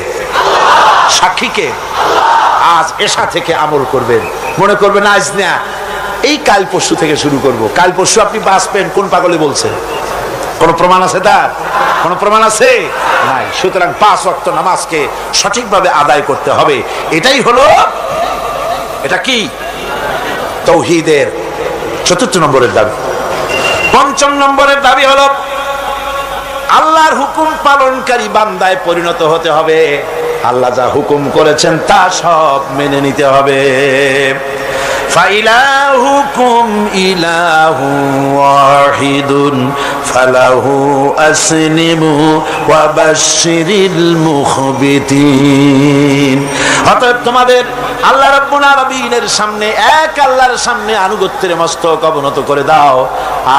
সাক্ষী কে? আজ এশা থেকে আমল করবেন। মনে করবেন আজ না, এই কাল পরশু থেকে শুরু করব। কাল পরশু আপনি বাঁচবেন, কোন পাগলে বলছে? কোন প্রমাণ আছে তার? কোন প্রমাণ আছে? নাই। সুতরাং 5 ওয়াক্ত নামাজকে সঠিকভাবে আদায় করতে হবে। এটাই হলো, এটা কি তাওহীদের 4th নম্বরের দাবি। 5ম নম্বরের দাবি হলো আল্লাহর হুকুম পালনকারী বান্দায় পরিণত হতে হবে। আল্লাহ যা হুকুম করেছেন তা সব মেনে নিতে হবে। ফাইলাহুকুম ইলাহু ওয়াহিদুন ফালাহু আসলিমু ওয়া বাশশিরিল মুখবিতিন। অতএব তোমাদের আল্লাহ রাব্বুল আলামিনের সামনে, এক আল্লাহর সামনে আনুগত্যের মস্তক অবনত করে দাও।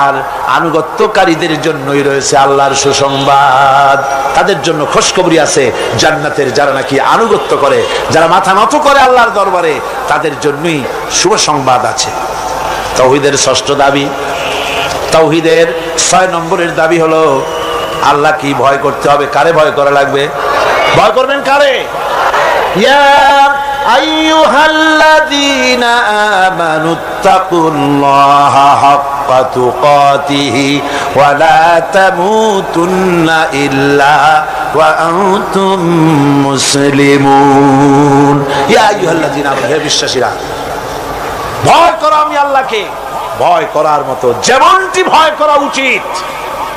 আর আনুগত্যকারীদের জন্যই রয়েছে আল্লাহর সুসংবাদ। তাদের জন্য খুশখবরি আছে জান্নাতের, যারা নাকি আনুগত্য করে, যারা মাথা নত করে আল্লাহর দরবারে, তাদের জন্যই শুভ সংবাদ আছে। তাওহীদের ষষ্ঠ দাবি, তাওহীদের 6 নম্বরের দাবি হলো আল্লাহ কি ভয় করতে হবে। কারে ভয় করা লাগবে? ভয় করবেন কারে? ইয়া আইয়ুহাল্লাযীনা আমানুত্তাকুল্লাহা হাক্কা তুকাতিহি ওয়া লা তামুতুন্না ইল্লা ওয়া আনতুম মুসলিমুন। ইয়া আইয়ুহাল্লাযীনা আমানু, হে বিশ্বাসীরা, ভয় করো আমি আল্লাহকে। ভয় করার মতো যেমনটি ভয় করা উচিত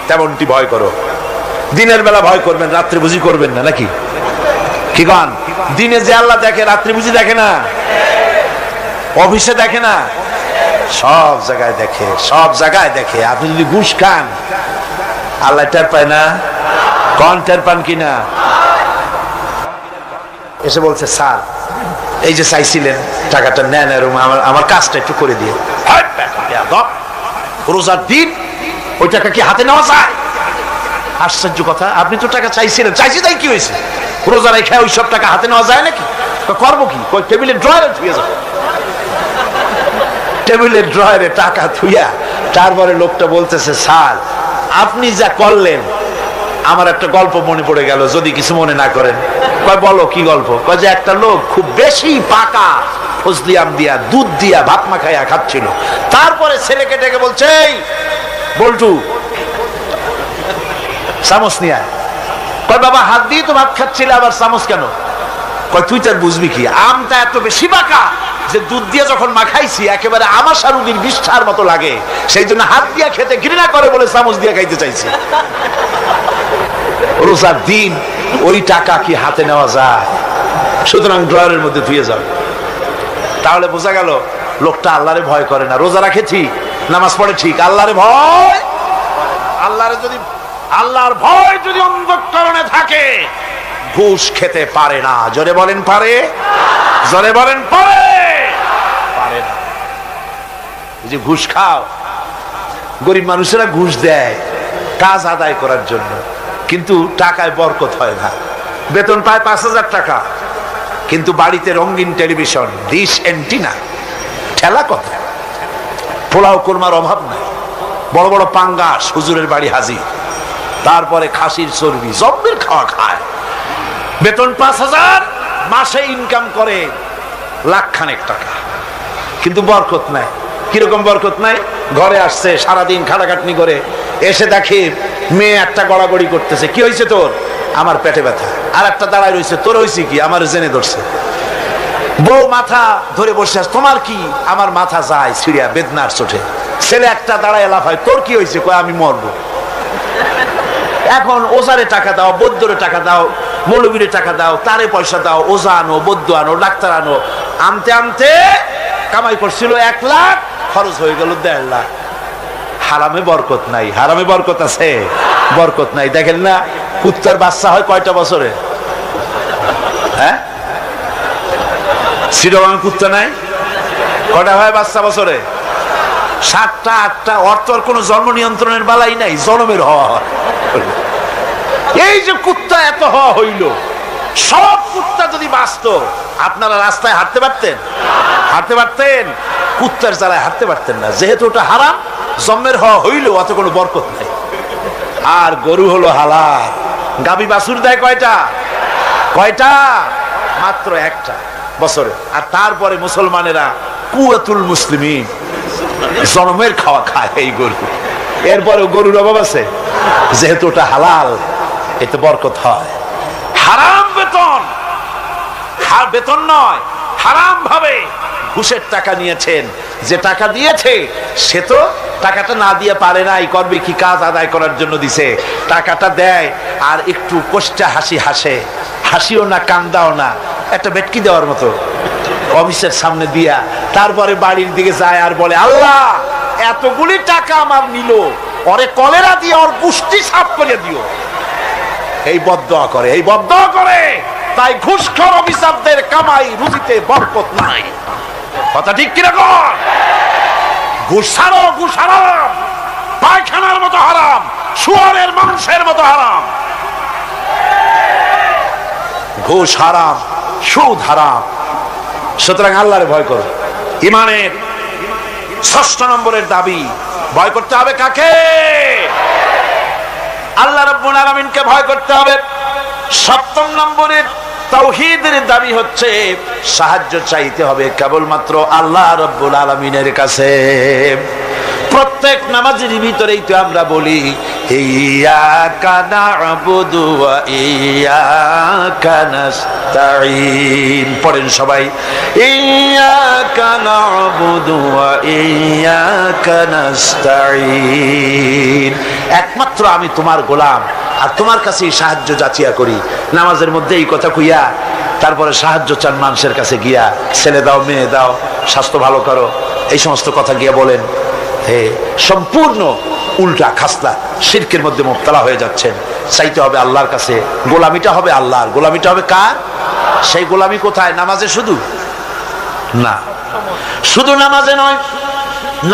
তেমনটি ভয় করো। দিনের বেলা ভয় করবেন, রাত্রে বুঝি করবেন না নাকি? কি গান? দিনে যে আল্লাহ দেখে, রাত্রে বুঝি দেখে না? অফিসে দেখে না? সব জায়গায় দেখে, সব জায়গায় দেখে। আপনি যদি ঘুষ খান, আল্লাহ টের পায় না? কোন টের পান কিনা? এসে বলছে, স্যার এই যে চাইছিলেন টাকাটা নেন, আমার কাজটা একটু করে দিয়ে। রোজার দিন ওই টাকা কি হাতে নেওয়া যায়? আশ্চর্য কথা, আপনি তো টাকা চাইছিলেন, চাইছি তাই কি হয়েছে? রোজা রেখে ওই সব টাকা হাতে নেওয়া যায় নাকি? করবো কি? টেবিলের ড্রয়ারে থুয়ে যাবে। টেবিলের ড্রয়ারে টাকা থুইয়া তারপরে লোকটা বলতেছে, স্যার আপনি যা করলেন আমার একটা গল্প মনে পড়ে গেল, যদি কিছু মনে না করেন। কয় বলো কি গল্প? কয় যে একটা লোক খুব বেশি পাকা ফজলি আম দিয়া, দুধ দিয়া ভাত মাখাইয়া খাচ্ছিল। তারপরে ছেলেকে ডেকে বলছে, এই বল্টু চামচ নিয়ে। কয় বাবা হাত দিয়ে তো ভাত খাচ্ছিলে, আবার চামচ কেন? কয় তুই তার বুঝবি কি, আমটা এত বেশি পাকা যে দুধ দিয়ে যখন মাখাইছি একেবারে আমাশা রুগীর বিষ্ঠার মতো লাগে, সেই জন্য হাত দিয়া খেতে ঘৃণা করে বলে চামচ দিয়ে খাইতে চাইছি। রোজার দিন ওই টাকা কি হাতে নেওয়া যায়? সুতরাং ড্রয়ারের মধ্যে ধুয়ে যাবে। তাহলে বোঝা গেল লোকটা আল্লাহরে ভয় করে না। রোজা রাখে ঠিক, নামাজ পড়ে ঠিক, আল্লাহরে ভয়, আল্লাহর ভয় যদি অন্তঃকরণে থাকে ঘুষ খেতে পারে না। জোরে বলেন পারে? জোরে বলেন পারে? পারে না। এই যে ঘুষ খাও, গরিব মানুষেরা ঘুষ দেয় কাজ আদায় করার জন্য, কিন্তু টাকায় বরকত হয় না। বেতন পায় 5,000 টাকা, কিন্তু বাড়িতে রঙিন টেলিভিশন, ডিশ এন্টিনা, ঠেলা কথা, পোলাও কোরমার অভাব নাই, বড় বড় পাঙ্গাস হুজুরের বাড়ি হাজির, তারপরে খাসির চর্বি, জব্বের খাওয়া খায়। বেতন 5,000, মাসে ইনকাম করে লাখখানেক টাকা, কিন্তু বরকত নাই। কিরকম বরকত নাই? ঘরে আসছে, সারাদিন খাটাখাটনি করে এসে দেখে মেয়ে একটা গড়াগড়ি করতেছে। কি হয়েছে তোর? আমার পেটে ব্যথা। আর একটা দাঁড়ায় রয়েছে, তোর হয়েছে কি? আমার জেনে ধরছে। বউ মাথা ধরে বসে আছে, তোমার কি? আমার মাথা যায় ছিড়িয়া বেদনার চোটে। ছেলে একটা দাঁড়ায় লাফায়, তোর কি হয়েছে? কয় আমি মরবো। এখন ওজারে টাকা দাও, বৈদ্যরে টাকা দাও, মৌলবীরে টাকা দাও, তারে পয়সা দাও, ওজা আনো, বৈদ্য আনো, ডাক্তার আনো। আনতে আনতে কামাই করছিল 1 লাখ, খরচ হয়ে গেল 1.5 লাখ। হারামে বরকত নাই। হারামে বরকত আছে? বরকত নাই। দেখেন না, কুত্তার বাচ্চা হয় কয়টা বছরে? হ্যাঁ, শ্রীরঙে কুত্তা নাই? কয়টা হয় বাচ্চা বছরে? 7টা 8টা। অর্থর কোন জন্ম নিয়ন্ত্রণের বালাই নাই, জন্মের হওয়া হয়। এই যে কুত্তা এত হওয়া হইল, সব কুত্তা যদি বাঁচত, আপনারা রাস্তায় হাঁটতে পারতেন? হাঁটতে পারতেন? কুত্তার জ্বালায় হাঁটতে পারতেন না। যেহেতু ওটা হারাম, জন্মের হওয়া হইল, অত কোনো বরকত নাই। আর গরু হলো হালাল। গাবি বাছুর দেয় কয়টা? কয়টা? মাত্র 1টা বছরে। আর তারপরে মুসলমানেরা কুয়াতুল মুসলিমিন, জন্মের খাওয়া খায় এই গরু। এরপরে গরুর অভাব আছে? যেহেতু ওটা হালাল, এতে বরকত হয়। হারাম বেতন, বেতন নয়, হারাম ভাবে ঘুষের টাকা নিয়েছেন। যে টাকা দিয়েছে সে তো টাকাটা না দিয়ে পারে নাই, করবে কি? কাজ আদায় করার জন্য দিছে। টাকাটা দেয় আর একটু কষ্টা হাসি হাসে, হাসিও না কান্দাও না, একটা ভেটকি দেওয়ার মতো অফিসের সামনে দিয়া তারপরে বাড়ির দিকে যায় আর বলে, আল্লাহ এতগুলি টাকা আমার নিল, ওরে কলেরা দিয়ে ওর পুষ্টি সাফ করে দিও, এই বদদোয়া করে, এই বদদোয়া করে। তাই ঘুষখোর অফিসারদের কামাই রুজিতে বরকত নাই। কথা ঠিক কিনা কর? ঘুষ ছাড়ো, ঘুষ হারাম, পায়খানার মতো হারাম, শুয়ারের মাংসের মতো হারাম। ঘুষ হারাম, সুদ হারাম। সুতরাং আল্লাহরে ভয় করো। ইমানের ৬ষ্ঠ নম্বরের দাবি, ভয় করতে হবে কাকে? আল্লাহ রাব্বুল আলামিনকে ভয় করতে হবে। ৭ম নম্বরের তাওহীদের দাবি হচ্ছে সাহায্য চাইতে হবে কেবলমাত্র আল্লাহ রাব্বুল আলামিনের কাছে। প্রত্যেক নামাজের ভিতরেই তো আমরা বলি ইয়্যাকা না'বুদু ওয়া ইয়্যাকা নাস্তাঈন। পড়েন সবাই, ইয়্যাকা না'বুদু ওয়া ইয়্যাকা নাস্তাঈন। একমাত্র আমি তোমার গোলাম আর তোমার কাছেই সাহায্য যাচিয়া করি। নামাজের মধ্যে এই কথা কইয়া তারপরে সাহায্য চান মানুষের কাছে গিয়া, ছেলে দাও, মেয়ে দাও, স্বাস্থ্য ভালো করো, এই সমস্ত কথা গিয়া বলেন। সম্পূর্ণ উল্টা খাসলা শিরকের মধ্যে মুবতালা হয়ে যাচ্ছেন। চাইতে হবে আল্লাহর কাছে, গোলামিটা হবে আল্লাহর। গোলামিটা হবে কার? সেই গোলামি কোথায়? নামাজে শুধু না, শুধু নামাজে নয়,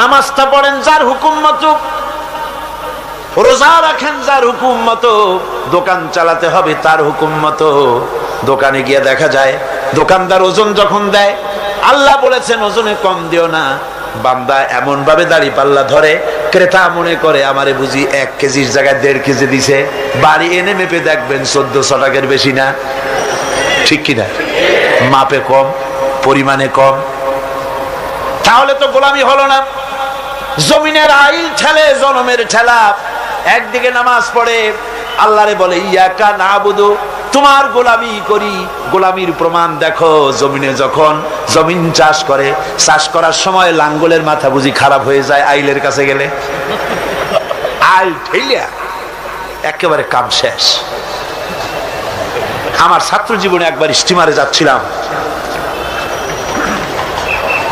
নামাজটা পড়েন যার হুকুম মতো, রোজা রাখেন যার হুকুম মতো, দোকান চালাতে হবে তার হুকুম মতো। দোকানে গিয়ে দেখা যায় দোকানদার ওজন যখন দেয়, আল্লাহ বলেছেন ওজনে কম দিও না। বান্দা এমন ভাবে দাড়ি পাল্লা ধরে, ক্রেতা মনে করে আমারে বুঝি 1 কেজির জায়গায় 1.5 কেজি দিছে। বাড়ি এনে মেপে দেখবেন 1400 টাকার বেশি না। ঠিক কিনা? মাপে কম, পরিমাণে কম। তাহলে তো গোলামি হলো না। জমিনের আইল ঠেলে জনমের ঠেলা। একদিকে নামাজ পড়ে, আল্লাহরে বলে ইয়্যাকা না'বুদু, তোমার গোলামি করি। গোলামির প্রমাণ দেখো, জমিনে যখন জমিন চাষ করে, চাষ করার সময় লাঙ্গলের মাথা বুঝি খারাপ হয়ে যায় আইলের কাছে গেলে? আইল ঠেলিয়া একেবারে কাম শেষ। আমার ছাত্র জীবনে একবার স্টিমারে যাচ্ছিলাম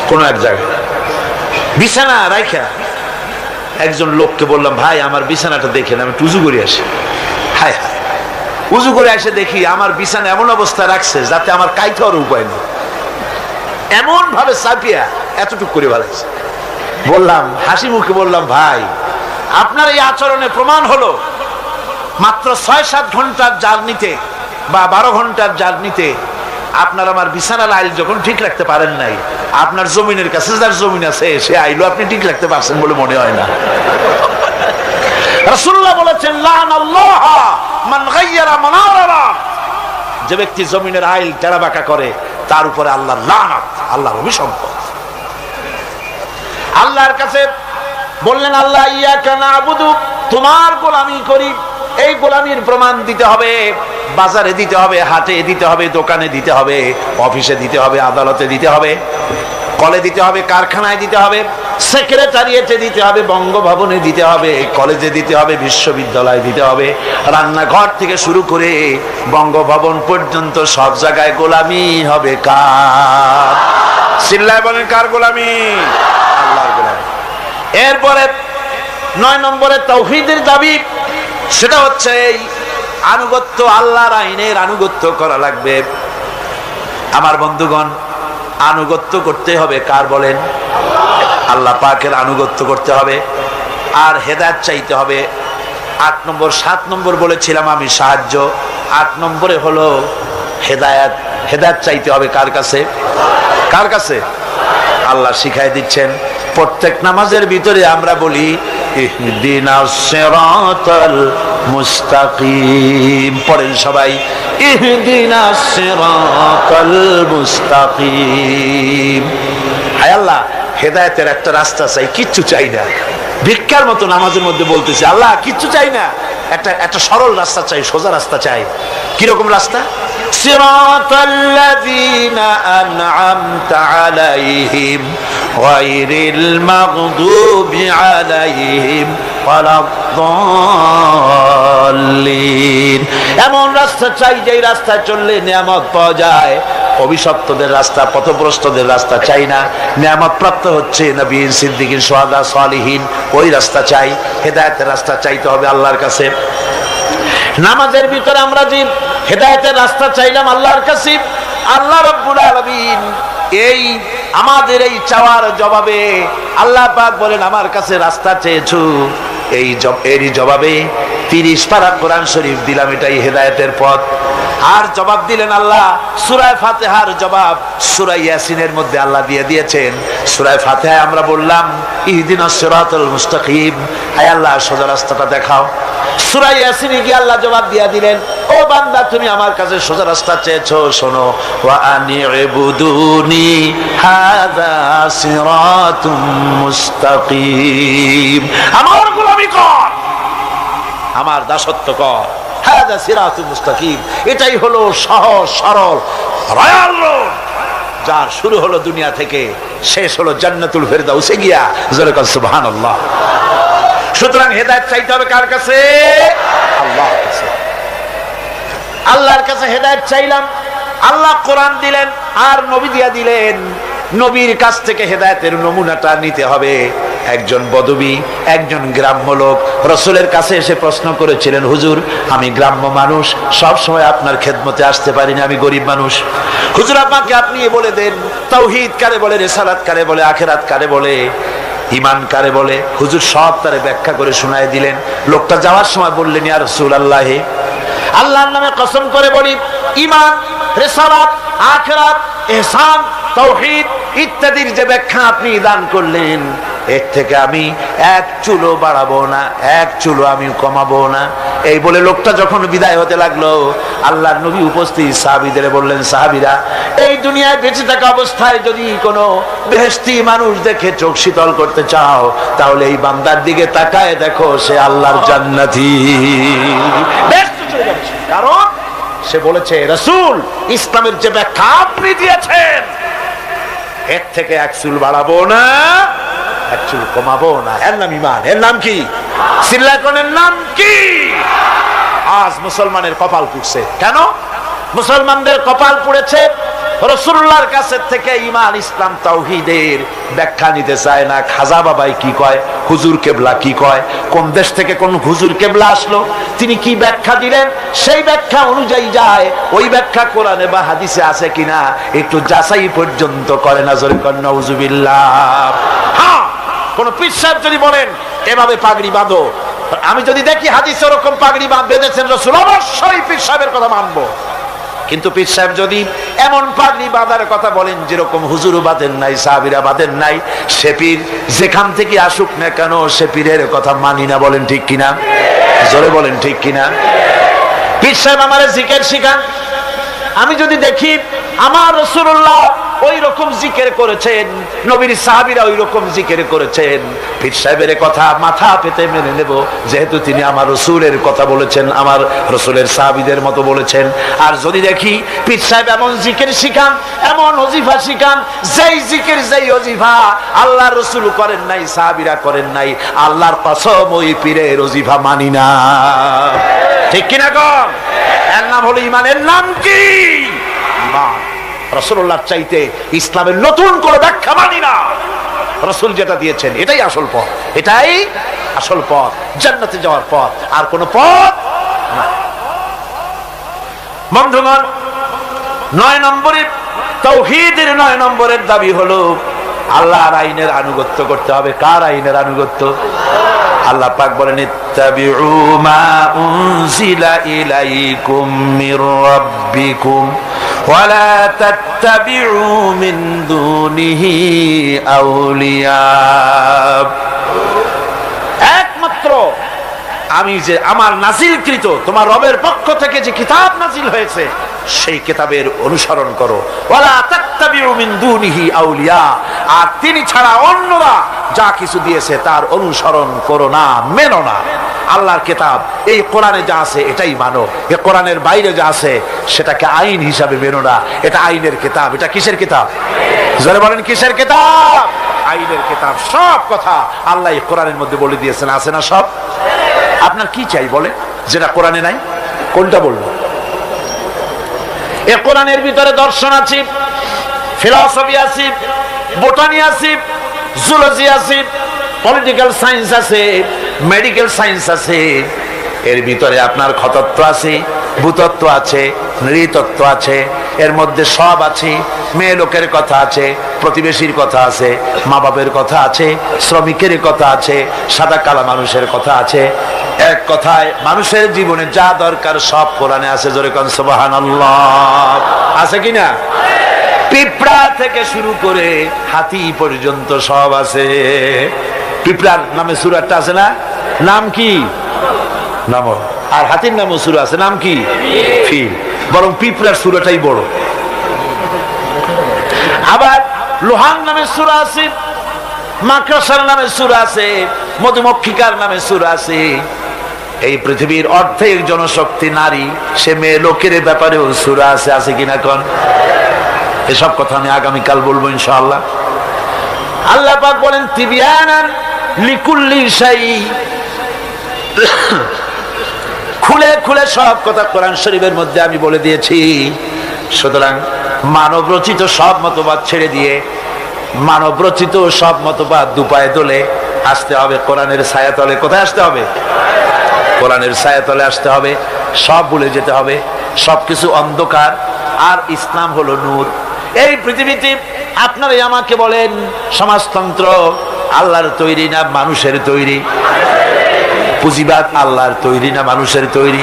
কোন এক জায়গায়, বিছানা রাইখা একজন লোককে বললাম, ভাই আমার বিছানাটা দেখেন, আমি উজু করে আসি। হায় হায়, উজু করে এসে দেখি আমার বিছানা এমন অবস্থা রাখছে যাতে আমার কাইতে হওয়ার উপায় নেই, এমন ভাবে চাপিয়া এতটুকু করে ভালাইছে। বললাম, হাসি মুখে বললাম, ভাই আপনার এই আচরণে প্রমাণ হলো মাত্র ৬-৭ ঘন্টার জার্নিতে বা 12 ঘন্টার জার্নিতে আপনার আমার বিছানার আইল যখন ঠিক রাখতে পারেন নাই, আপনার জমিনের কাছে যার জমিন আছে সে আইলও আপনি ঠিক রাখতে পারছেন বলে মনে হয় না। রাসূলুল্লাহ বলেছেন, লানাল্লাহ মান গায়্যারা মানারা, যে ব্যক্তি জমিনের আইল টেরা বাঁকা করে তার উপরে আল্লাহর লানত, আল্লাহর অভিসম্পদ। আল্লাহর কাছে বললেন, আল্লাহ ইয়্যাকা না'বুদু, তোমার গোলামি করি। এই গোলামির প্রমাণ দিতে হবে, বাজারে দিতে হবে, হাটে দিতে হবে, দোকানে দিতে হবে, অফিসে দিতে হবে, আদালতে দিতে হবে, কলে দিতে হবে, কারখানায় দিতে হবে, সেক্রেটারিয়েটে দিতে হবে, বঙ্গভবনে দিতে হবে, কলেজে দিতে হবে, বিশ্ববিদ্যালয়ে দিতে হবে, রান্নাঘর থেকে শুরু করে বঙ্গভবন পর্যন্ত সব জায়গায় গোলামি হবে কার? চিল্লায় বলেন, কার গোলামি? আল্লাহর গোলামি। এরপরে 9 নম্বরে তাওহীদের দাবি, সেটা হচ্ছে এই আনুগত্য, আল্লাহর আইনের আনুগত্য করা লাগবে। আমার বন্ধুগণ, আনুগত্য করতে হবে কার বলেন? আল্লাহ পাকের আনুগত্য করতে হবে আর হেদায়েত চাইতে হবে। 8 নম্বর, 7 নম্বর বলেছিলাম আমি সাহায্য, 8 নম্বরে হলো হেদায়েত। হেদায়েত চাইতে হবে কার কাছে? কার কাছে? আল্লাহ শিখাই দিচ্ছেন। প্রত্যেক নামাজের ভিতরে আমরা বলি ইহদিনাস সিরাতাল মুস্তাকিম। পড়েন সবাই, ইহদিনাস সিরাতাল মুস্তাকিম। হায় আল্লাহ, হেদায়েতের একটা রাস্তা চাই, কিচ্ছু চাই না। ভিক্ষার মতো নামাজের মধ্যে বলতেছি, আল্লাহ কিচ্ছু চাই না, একটা সরল রাস্তা চাই, সোজা রাস্তা চাই। কিরকম রাস্তা? সিরাতাল্লাযীনা আন'আমতা আলাইহিম গায়রিল মাগদুবি আলাইহিম ওয়ালাদ-দাল্লিন। এমন রাস্তা চাই যেই রাস্তায় চললে নিয়ামত পাওয়া যায়, অভিশপ্তদের রাস্তা, পথভ্রষ্টদের রাস্তা চাই না। নিয়ামত প্রাপ্ত হচ্ছে নবীন, সিদ্দিকিন, শুহাদা, সালিহিন, ওই রাস্তা চাই। হেদায়েতের রাস্তা চাইতে হবে আল্লাহর কাছে। নামাজের ভিতরে আমরা যে হেদায়েতের রাস্তা চাইলাম আল্লাহর কাছে, আল্লাহ রাব্বুল আলামিন এই আমাদের এই চাওয়ার জবাবে আল্লাহ পাক বলেন, আমার কাছে রাস্তা চেয়েছো, এরই জবাবে 30 পারা কোরআন শরীফ দিলাম, এটাই হেদায়েতের পথ। আর জবাব দিলেন আল্লাহ সূরা ফাতিহার জবাব সূরা ইয়াসিনের মধ্যে আল্লাহ দিয়ে দিয়েছেন। সূরা ফাতিহায় আমরা বললাম ইহদিনাস সিরাতাল মুস্তাকিম, আয় আল্লাহ সোজা রাস্তাটা দেখাও। সূরা ইয়াসিনে গিয়ে আল্লাহ জবাব দিয়ে দিলেন, ও বান্দা তুমি আমার কাছে সোজা রাস্তা চেয়েছো, শোনো, ওয়া আনি'বুদুনি হাযা সিরাতুম মুস্তাকিম, আমার গোলামি কর, আমার দাসত্ব কর, হাযা সিরাতুম মুস্তাকিম, এটাই হলো সহজ সরল রয়্যাল রোড, যার শুরু হলো দুনিয়া থেকে, শেষ হলো জান্নাতুল ফেরদাউসে গিয়া। জোরে বলেন সুবহানাল্লাহ। সুতরাং হেদায়েত চাইতে হবে কার কাছে? আল্লাহর কাছে। আল্লাহর কাছে হেদায়েত চাইলাম, আল্লাহ কোরআন দিলেন আর নবী দিয়া দিলেন। নবীর কাছ থেকে হেদায়েতের নমুনাটা নিতে হবে। একজন বদবী, একজন গ্রাম্য লোক রাসূলের কাছে এসে প্রশ্ন করেছিলেন, হুজুর আমি গ্রাম্য মানুষ, সব সময় আপনার খেদমতে আসতে পারি না, আমি গরিব মানুষ, হুজুর আমাকে আপনি বলে দেন তাওহীদ কারে বলে, রিসালাত কারে বলে, আখিরাত কারে বলে, ঈমান কারে বলে। হুজুর সব তারে ব্যাখ্যা করে শোনায় দিলেন। লোকটা যাওয়ার সময় বললেন, ইয়া রাসূলুল্লাহ, আল্লাহর নামে কসম করে বলি, ঈমান, রিসালাত, আখিরাত, ইহসান, তাওহীদ ইত্যাদির যে ব্যাখ্যা আপনি দান করলেন, এর থেকে আমি এক চুলো বাড়াবো না, এক চুলো আমি কমাবো না। এই বলে লোকটা যখন বিদায় হতে লাগলো, আল্লাহর নবী উপস্থিত সাহাবীদের বললেন, সাহাবীরা, এই দুনিয়ায় বেঁচে থাকা অবস্থায় যদি কোনো বেহেশতি মানুষ দেখে চোখ শীতল করতে চাও, তাহলে এই বান্দার দিকে তাকায় দেখো, সে আল্লাহর জান্নাতি। কারণ সে বলেছে, রাসূল ইসলামের যে ব্যাখ্যা আপনি দিয়েছেন, এর থেকে এক চুল বাড়াবো না, এক চুল কমাবো না। এর নাম ঈমান। এর নাম কি? সিল্লাকনের নাম কি? আজ মুসলমানের কপাল পুড়ছে। কেন মুসলমানদের কপাল পুড়েছে? রাসূলুল্লাহর কাছে থেকে ঈমান, ইসলাম, তাওহীদের ব্যাখ্যা নিতে চায় না। খাজা বাবাই কি কয়, হুজুর কেবলা কি কয়, কোন দেশ থেকে কোন হুজুর কেবলা আসলো, তিনি কি ব্যাখ্যা দিলেন, সেই ব্যাখ্যা অনুযায়ী যায়। ওই ব্যাখ্যা কোরআনে বা হাদিসে আছে কিনা একটু যাচাই পর্যন্ত করে না। জোরে কর নাউযুবিল্লাহ। হ্যাঁ, কোন পীর সাহেব যদি বলেন এভাবে পাগড়ি বাঁধো, আমি যদি দেখি হাদিসে ওরকম পাগড়ি বেঁধেছেন রাসূল, অবশ্যই পীর সাহেবের কথা মানবো। কিন্তু পীর সাহেব যদি এমন পাগড়ি বাঁধার কথা বলেন যেরকম হুজুর বাঁধেন নাই, সাহাবীরা বাঁধেন নাই, সে পীর যেখান থেকে আসুক না কেন, সে পীরের কথা মানি না। বলেন ঠিক কিনা? জোরে বলেন ঠিক কিনা? পীর সাহেব আমারে জিকির শিখান, আমি যদি দেখি আমার রাসূলুল্লাহ ওই রকম জিকির করেছেন, নবীর সাহাবীরা ওই রকম জিকির করেছেন, পীর সাহেবের কথা মাথা পেতে মেনে নেব, যেহেতু তিনি আমার রাসূলের কথা বলেছেন, আমার রাসূলের সাহাবীদের মতো বলেছেন। আর যদি দেখি পীর সাহেব এমন জিকির শিখান, এমন ওজিফা শিখান, যেই জিকির যেই ওজিফা আল্লাহর রাসূল করেন নাই, সাহাবীরা করেন নাই, আল্লাহর কসম ওই পীরের ওজিফা মানি না। ঠিক কিনা কর? এর নাম হলো ঈমান। এর নাম কি? ঈমান। রাসূলুল্লাহর চাইতে ইসলামের নতুন করে ব্যাখ্যা মানি না। রাসূল যেটা দিয়েছেন এটাই আসল পথ, এটাই আসল পথ, জান্নাতে যাওয়ার পথ, আর কোন পথ না। বন্ধুগণ, 9 নম্বরের তাওহীদের 9 নম্বরের দাবি হলো আল্লাহর আইনের আনুগত্য করতে হবে। কার আইনের আনুগত্য? আল্লাহ পাক বলেন, ইত্তাবিউ মা উনজিলা ইলাইকুম মির রাব্বিকুম ওয়ালা তাত্তাবিউ মিন দুনিহি আউলিয়া। একমাত্র আমি যে আমার নাজিলকৃত তোমার রবের পক্ষ থেকে যে কিতাব নাজিল হয়েছে, সেই কিতাবের অনুসরণ করো। ওয়ালা তাত্তাবিউ মিন দুনিহি আউলিয়া, আর তিনি ছাড়া অন্যরা যা কিছু দিয়েছে তার অনুসরণ করো না, মেনো না। আল্লাহর কিতাব এই কোরআনে যা আছে এটাই মানো, এই কোরআনের বাইরে যা আছে সেটাকে আইন হিসাবে মেনো না। এটা আইনের কিতাব। এটা কিসের কিতাব? যারা বলেন কিসের কিতাব? আইনের কিতাব। সব কথা আল্লাহ এই কোরআনের মধ্যে বলে দিয়েছেন, আছে না সব? আপনার কি চাই বলে, যেটা কোরআনে নাই? কোনটা বলবো? এ কোরআনের ভিতরে দর্শন আছে, ফিলসফি আছে, বোটানি আছে, জুলজি আছে, পলিটিক্যাল সায়েন্স আছে, মেডিকেল সায়েন্স আছে। এর ভিতরে আপনার খতত্ব আছে, ভূতত্ব আছে, নৃতত্ব আছে, এর মধ্যে সব আছে। মেয়ে লোকের কথা আছে, প্রতিবেশীর কথা আছে, মা বাপের কথা আছে, শ্রমিকের কথা আছে, সাদা কালা মানুষের কথা আছে। এক কথায় মানুষের জীবনে যা দরকার সব কোরআনে আছে। জোরে কোন সুবহানাল্লাহ। আছে কিনা? পিঁপড়া থেকে শুরু করে হাতি পর্যন্ত সব আছে। পিঁপড়ার নামে সূরা একটা আছে না? নাম কি? নাম। আর হাতির নামও সূরা আছে, নাম কি? ফিল। বরং পিঁপড়ার সূরাটাই বড়। আবার লোহার নামে সূরা আছে, মাকড়সার নামে সূরা আছে, মধুমক্ষিকার নামে সূরা আছে। এই পৃথিবীর অর্ধেক জনশক্তি নারী, সে মেয়ে লোকের ব্যাপারেও সূরা আছে। আছে কিনা কোন? এসব কথা আমি আগামীকাল বলবো ইনশাআল্লাহ। আল্লাহ পাক বলেন তিবিয়ানান লিকুল্লি শাই, খুলে খুলে সব কথা কোরআন শরীফের মধ্যে আমি বলে দিয়েছি। সুতরাং মানব রচিত সব মতবাদ ছেড়ে দিয়ে মানব রচিত সব মতবাদ দুপায়ে দোলে আসতে হবে কোরআনের ছায়াতলে। কোথায় আসতে হবে? কোরআনের ছায়াতলে আসতে হবে। সব ভুলে যেতে হবে, সবকিছু অন্ধকার, আর ইসলাম হলো নূর। এই পৃথিবীতে আপনারা আমাকে বলেন, সমাজতন্ত্র আল্লাহর তৈরি না মানুষের তৈরি? পুঁজিবাদ আল্লাহর তৈরি না মানুষের তৈরি?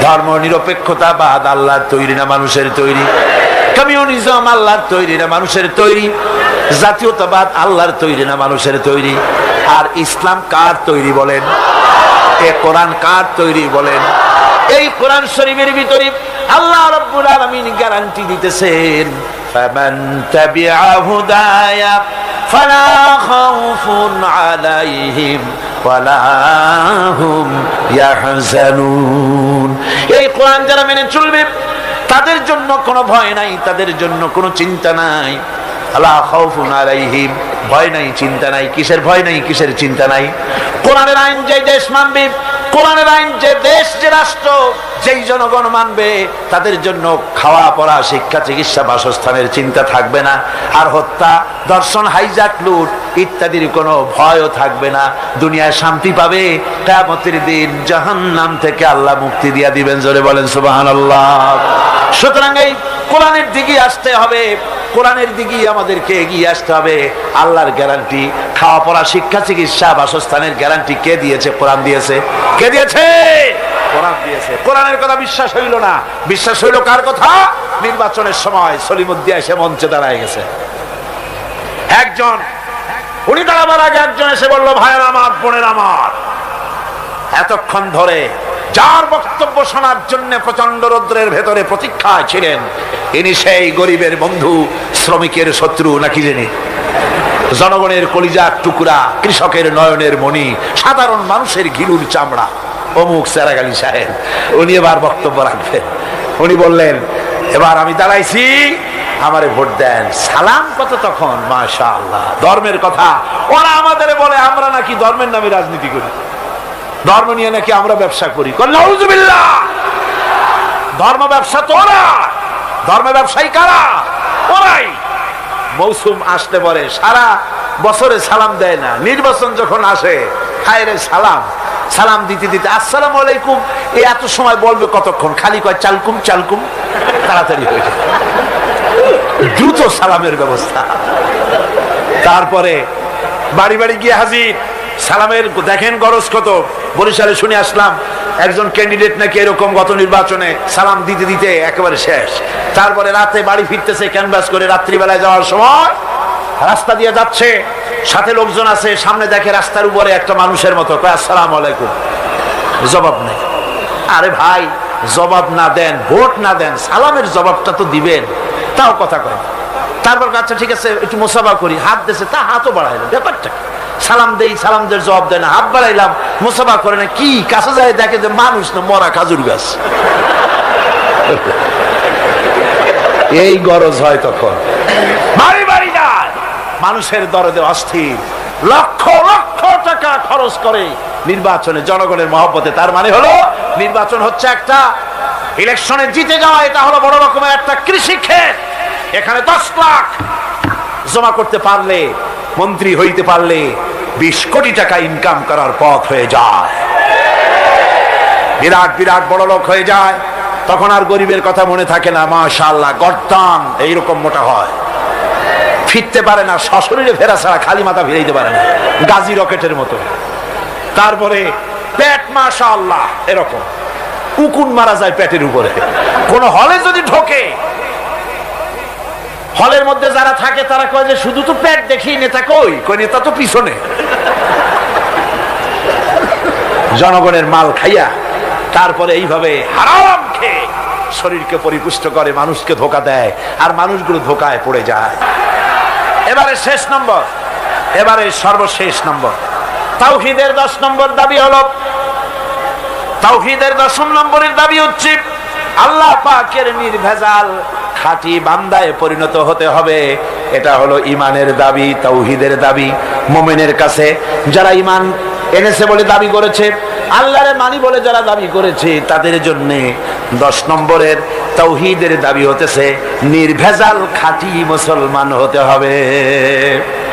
ধর্ম নিরপেক্ষতাবাদ আল্লাহর তৈরি না মানুষের তৈরি? কমিউনিজম আল্লাহর তৈরি না মানুষের তৈরি? জাতীয়তাবাদ আল্লাহর তৈরি না মানুষের তৈরি? আর ইসলাম কার তৈরি বলেন? এ কোরআন কার তৈরি বলেন? এই কোরআন শরীফের ভিতরে আল্লাহ রাব্বুল আলামিন গ্যারান্টি দিতেছেন, ফামান তাবিআ হুদায়া ফালা খাউফুন আলাইহিম ওয়ালা হুম ইয়াহজানুন। এই কোরআন যারা মেনে চলবে তাদের জন্য কোনো ভয় নাই, তাদের জন্য কোনো চিন্তা নাই। আলা খাউফুন আলাইহিম, ভয় নাই, চিন্তা নাই। কিসের ভয় নাই, কিসের চিন্তা নাই? কোরআনের আইন যে দেশ মানবে, কোরআনের আইন যে দেশ, যে রাষ্ট্র, যেই জনগণ মানবে, তাদের জন্য খাওয়া পড়া, শিক্ষা, চিকিৎসা, বাসস্থানের চিন্তা থাকবে না। আর হত্যা, ধর্ষণ, হাইজাক, লুট ইত্যাদির কোনো ভয়ও থাকবে না। দুনিয়ায় শান্তি পাবে, কিয়ামতের দিন জাহান্নাম থেকে আল্লাহ মুক্তি দিয়া দিবেন। জোরে বলেন সুবহানাল্লাহ। সুতরাং এই কোরআনের দিকে আসতে হবে, কোরআনের দিকে আমাদেরকে এগিয়ে আসতে হবে। আল্লাহর গ্যারান্টি, খাওয়া পড়া, শিক্ষা, চিকিৎসা, বাসস্থানের গ্যারান্টি কে দিয়েছে? কোরআন দিয়েছে। কে দিয়েছে? কোরআন দিয়েছে। কোরআনের কথা বিশ্বাস হইল না, বিশ্বাস হইল কার কথা? নির্বাচনের সময় সলিমুদ্দিন এসে মঞ্চে দাঁড়ায় গেছে। একজন, উনি দাঁড়াবার আগে একজন এসে বলল, ভাইয়ের আমার, বোনের আমার, এতক্ষণ ধরে যার বক্তব্য শোনার জন্য প্রচন্ড রৌদ্রের ভেতরে প্রতীক্ষায় ছিলেন, ইনি সেই গরিবের বন্ধু, শ্রমিকের শত্রু নাকি জানি, জনগণের কলিজার টুকরা, কৃষকের নয়নের মণি, সাধারণ মানুষের ঘিলুর চামড়া, অমুক সেরাগালি সাহেব। উনি এবার বক্তব্য রাখবেন। উনি বললেন, এবার আমি দাঁড়াইছি, আমারে ভোট দেন। সালাম কত তখন, মাশাআল্লাহ। ধর্মের কথা ওরা আমাদের বলে, আমরা নাকি ধর্মের নামে রাজনীতি করি, ধর্ম নিয়ে নাকি আমরা ব্যবসা করি। নাউজুবিল্লাহ। ধর্ম ব্যবসা তো ওরা, ধর্ম ব্যবসায়ী কারা? ওরাই। মৌসুম আসতে পারে, সারা বছরে সালাম দেয় না, নির্বাচন যখন আসে, খায়রে সালাম, সালাম দিতে দিতে আসসালামু আলাইকুম, এই এত সময় বলবে কতক্ষণ? খালি কয় চালকুম চালকুম, তাড়াতাড়ি হয়ে যায়, দ্রুত সালামের ব্যবস্থা। তারপরে বাড়ি বাড়ি গিয়ে হাজির, সালামের দেখেন গরজ কত। বরিশালে শুনে আসলাম, একজন ক্যান্ডিডেট নাকি এরকম গত নির্বাচনে সালাম দিতে দিতে একেবারে শেষ। তারপরে রাতে বাড়ি ফিরতেছে ক্যানভাস করে, রাত্রিবেলায় যাওয়ার সময় রাস্তা দিয়ে যাচ্ছে, সাথে লোকজন আছে, সামনে দেখে রাস্তার উপরে একটা মানুষের মতো, কয় আসসালামু আলাইকুম, জবাব নেই। আরে ভাই, জবাব না দেন, ভোট না দেন, সালামের জবাবটা তো দিবেন, তাও কথা কয়। তারপর আচ্ছা ঠিক আছে একটু মোসাফা করি, হাত দিয়েছে, তা হাতও বাড়াইলো, ব্যাপারটা সালাম দেই, সালামদের জবাব দেয় না, হাত বাড়াইলাম, মোসাফা করে না, কি কাছে যায় দেখে যে মানুষ না মরা খাজুর গাছ। এই গরজ হয় তখন, বাড়ি বাড়ি যায়, মানুষের দরদে অস্থির, লক্ষ লক্ষ টাকা খরচ করে নির্বাচনে, জনগণের মহব্বতে। তার মানে হলো নির্বাচন হচ্ছে একটা ইলেকশনে জিতে যাওয়া এটা হলো বড় রকমের একটা কৃষি ক্ষেত। এখানে 10 লাখ জমা করতে পারলে, মন্ত্রী হইতে পারলে 20 কোটি টাকা ইনকাম করার পথ হয়ে যায়, বিরাট বিরাট বড় লোক হয়ে যায়। তখন আর গরিবের কথা মনে থাকে না। মাশাআল্লাহ, গর্দান এইরকম মোটা হয়, ফিরতে পারে না, সশরীরে ফেরা ছাড়া খালি মাথা ফিরাইতে পারে না, গাজী রকেটের মতো। তারপরে পেট মাশাআল্লাহ এরকম উকুন মারা যায় পেটের উপরে। কোন হলে যদি ঢোকে, হলের মধ্যে যারা থাকে তারা কয় যে শুধু তো পেট দেখি, নেতা কই? কই নেতা তো পিছনে। জনগণের মাল খাইয়া তারপরে এইভাবে হারাম খেয়ে শরীরকে পরিপুষ্ট করে, মানুষকে ধোকা দেয়, আর মানুষগুলো ধোকায় পড়ে যায়। এবারে শেষ নম্বর, এবারে সর্বশেষ নম্বর, তাওহীদের 10 নম্বর দাবি হলো, তাওহীদের 10 নম্বরের দাবি হচ্ছে আল্লাহ পাকের নির্ভেজাল খাঁটি বান্দায় পরিণত হতে হবে। এটা হলো ইমানের দাবি, তাওহীদের দাবি। মুমিনের কাছে যারা ইমান এনেছে বলে দাবি করেছে, আল্লাহরে মানি বলে যারা দাবি করেছে, তাদের জন্য 10 নম্বরের তাওহীদের দাবি হতেছে নির্ভেজাল খাঁটি মুসলমান হতে হবে।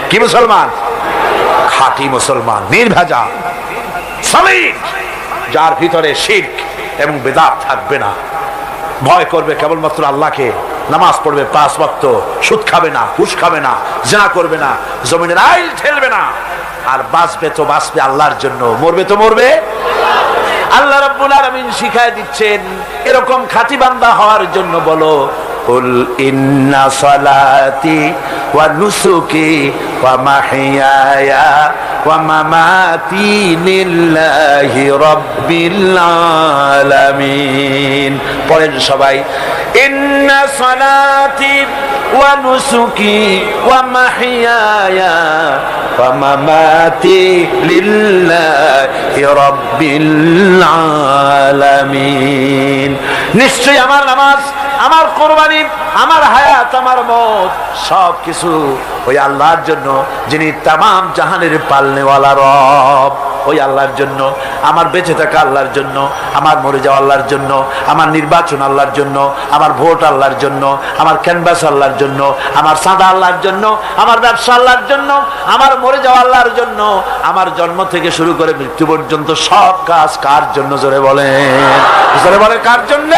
কি মুসলমান? খাঁটি মুসলমান, নির্ভেজাল, সলিড, যার ভিতরে শিরক এবং বিদআত থাকবে না। ভয় করবে কেবলমাত্র আল্লাহকে, নামাজ পড়বে 5 ওয়াক্ত, সুদ খাবে না, ঘুষ খাবে না, জিনা করবে না, জমিনের আইল ঠেলবে না, আর বাঁচবে তো বাঁচবে আল্লাহর জন্য, মরবে তো মরবে। আল্লাহ রাব্বুল আলামিন শিখায় দিচ্ছেন এরকম খাঁটি বান্দা হওয়ার জন্য বলো, কুল ইন্না সালাতি ওয়া নুসুকি ওয়া মাহইয়ায়া ওয়া মামাতি লিল্লাহি রাব্বিল আলামিন। পড়েন সবাই, ইন্না সালাতি ওয়া নুসুকি ওয়া মাহইয়ায়া ওয়া মামাতি লিল্লাহি রাব্বিল আলামিন। নিশ্চয়ই আমার নামাজ, আমার কোরবানি, আমার হায়াত, আমার মওত সব কিছু ওই আল্লাহর জন্য, যিনি তামাম জাহানের পালনেওয়ালা রব। ওই আল্লাহর জন্য, আমার বেঁচে থাকা আল্লাহর জন্য, আমার মরে যাওয়া আল্লাহর জন্য, আমার নির্বাচন আল্লাহর জন্য, আমার ভোট আল্লাহর জন্য, আমার ক্যানভাস আল্লাহর জন্য, আমার সাদা আল্লাহর জন্য, আমার ব্যবসা আল্লাহর জন্য, আমার মরে যাওয়া আল্লাহর জন্য, আমার জন্ম থেকে শুরু করে মৃত্যু পর্যন্ত সব কাজ কার জন্য? জোরে বলেন, জোরে বলে কার জন্য?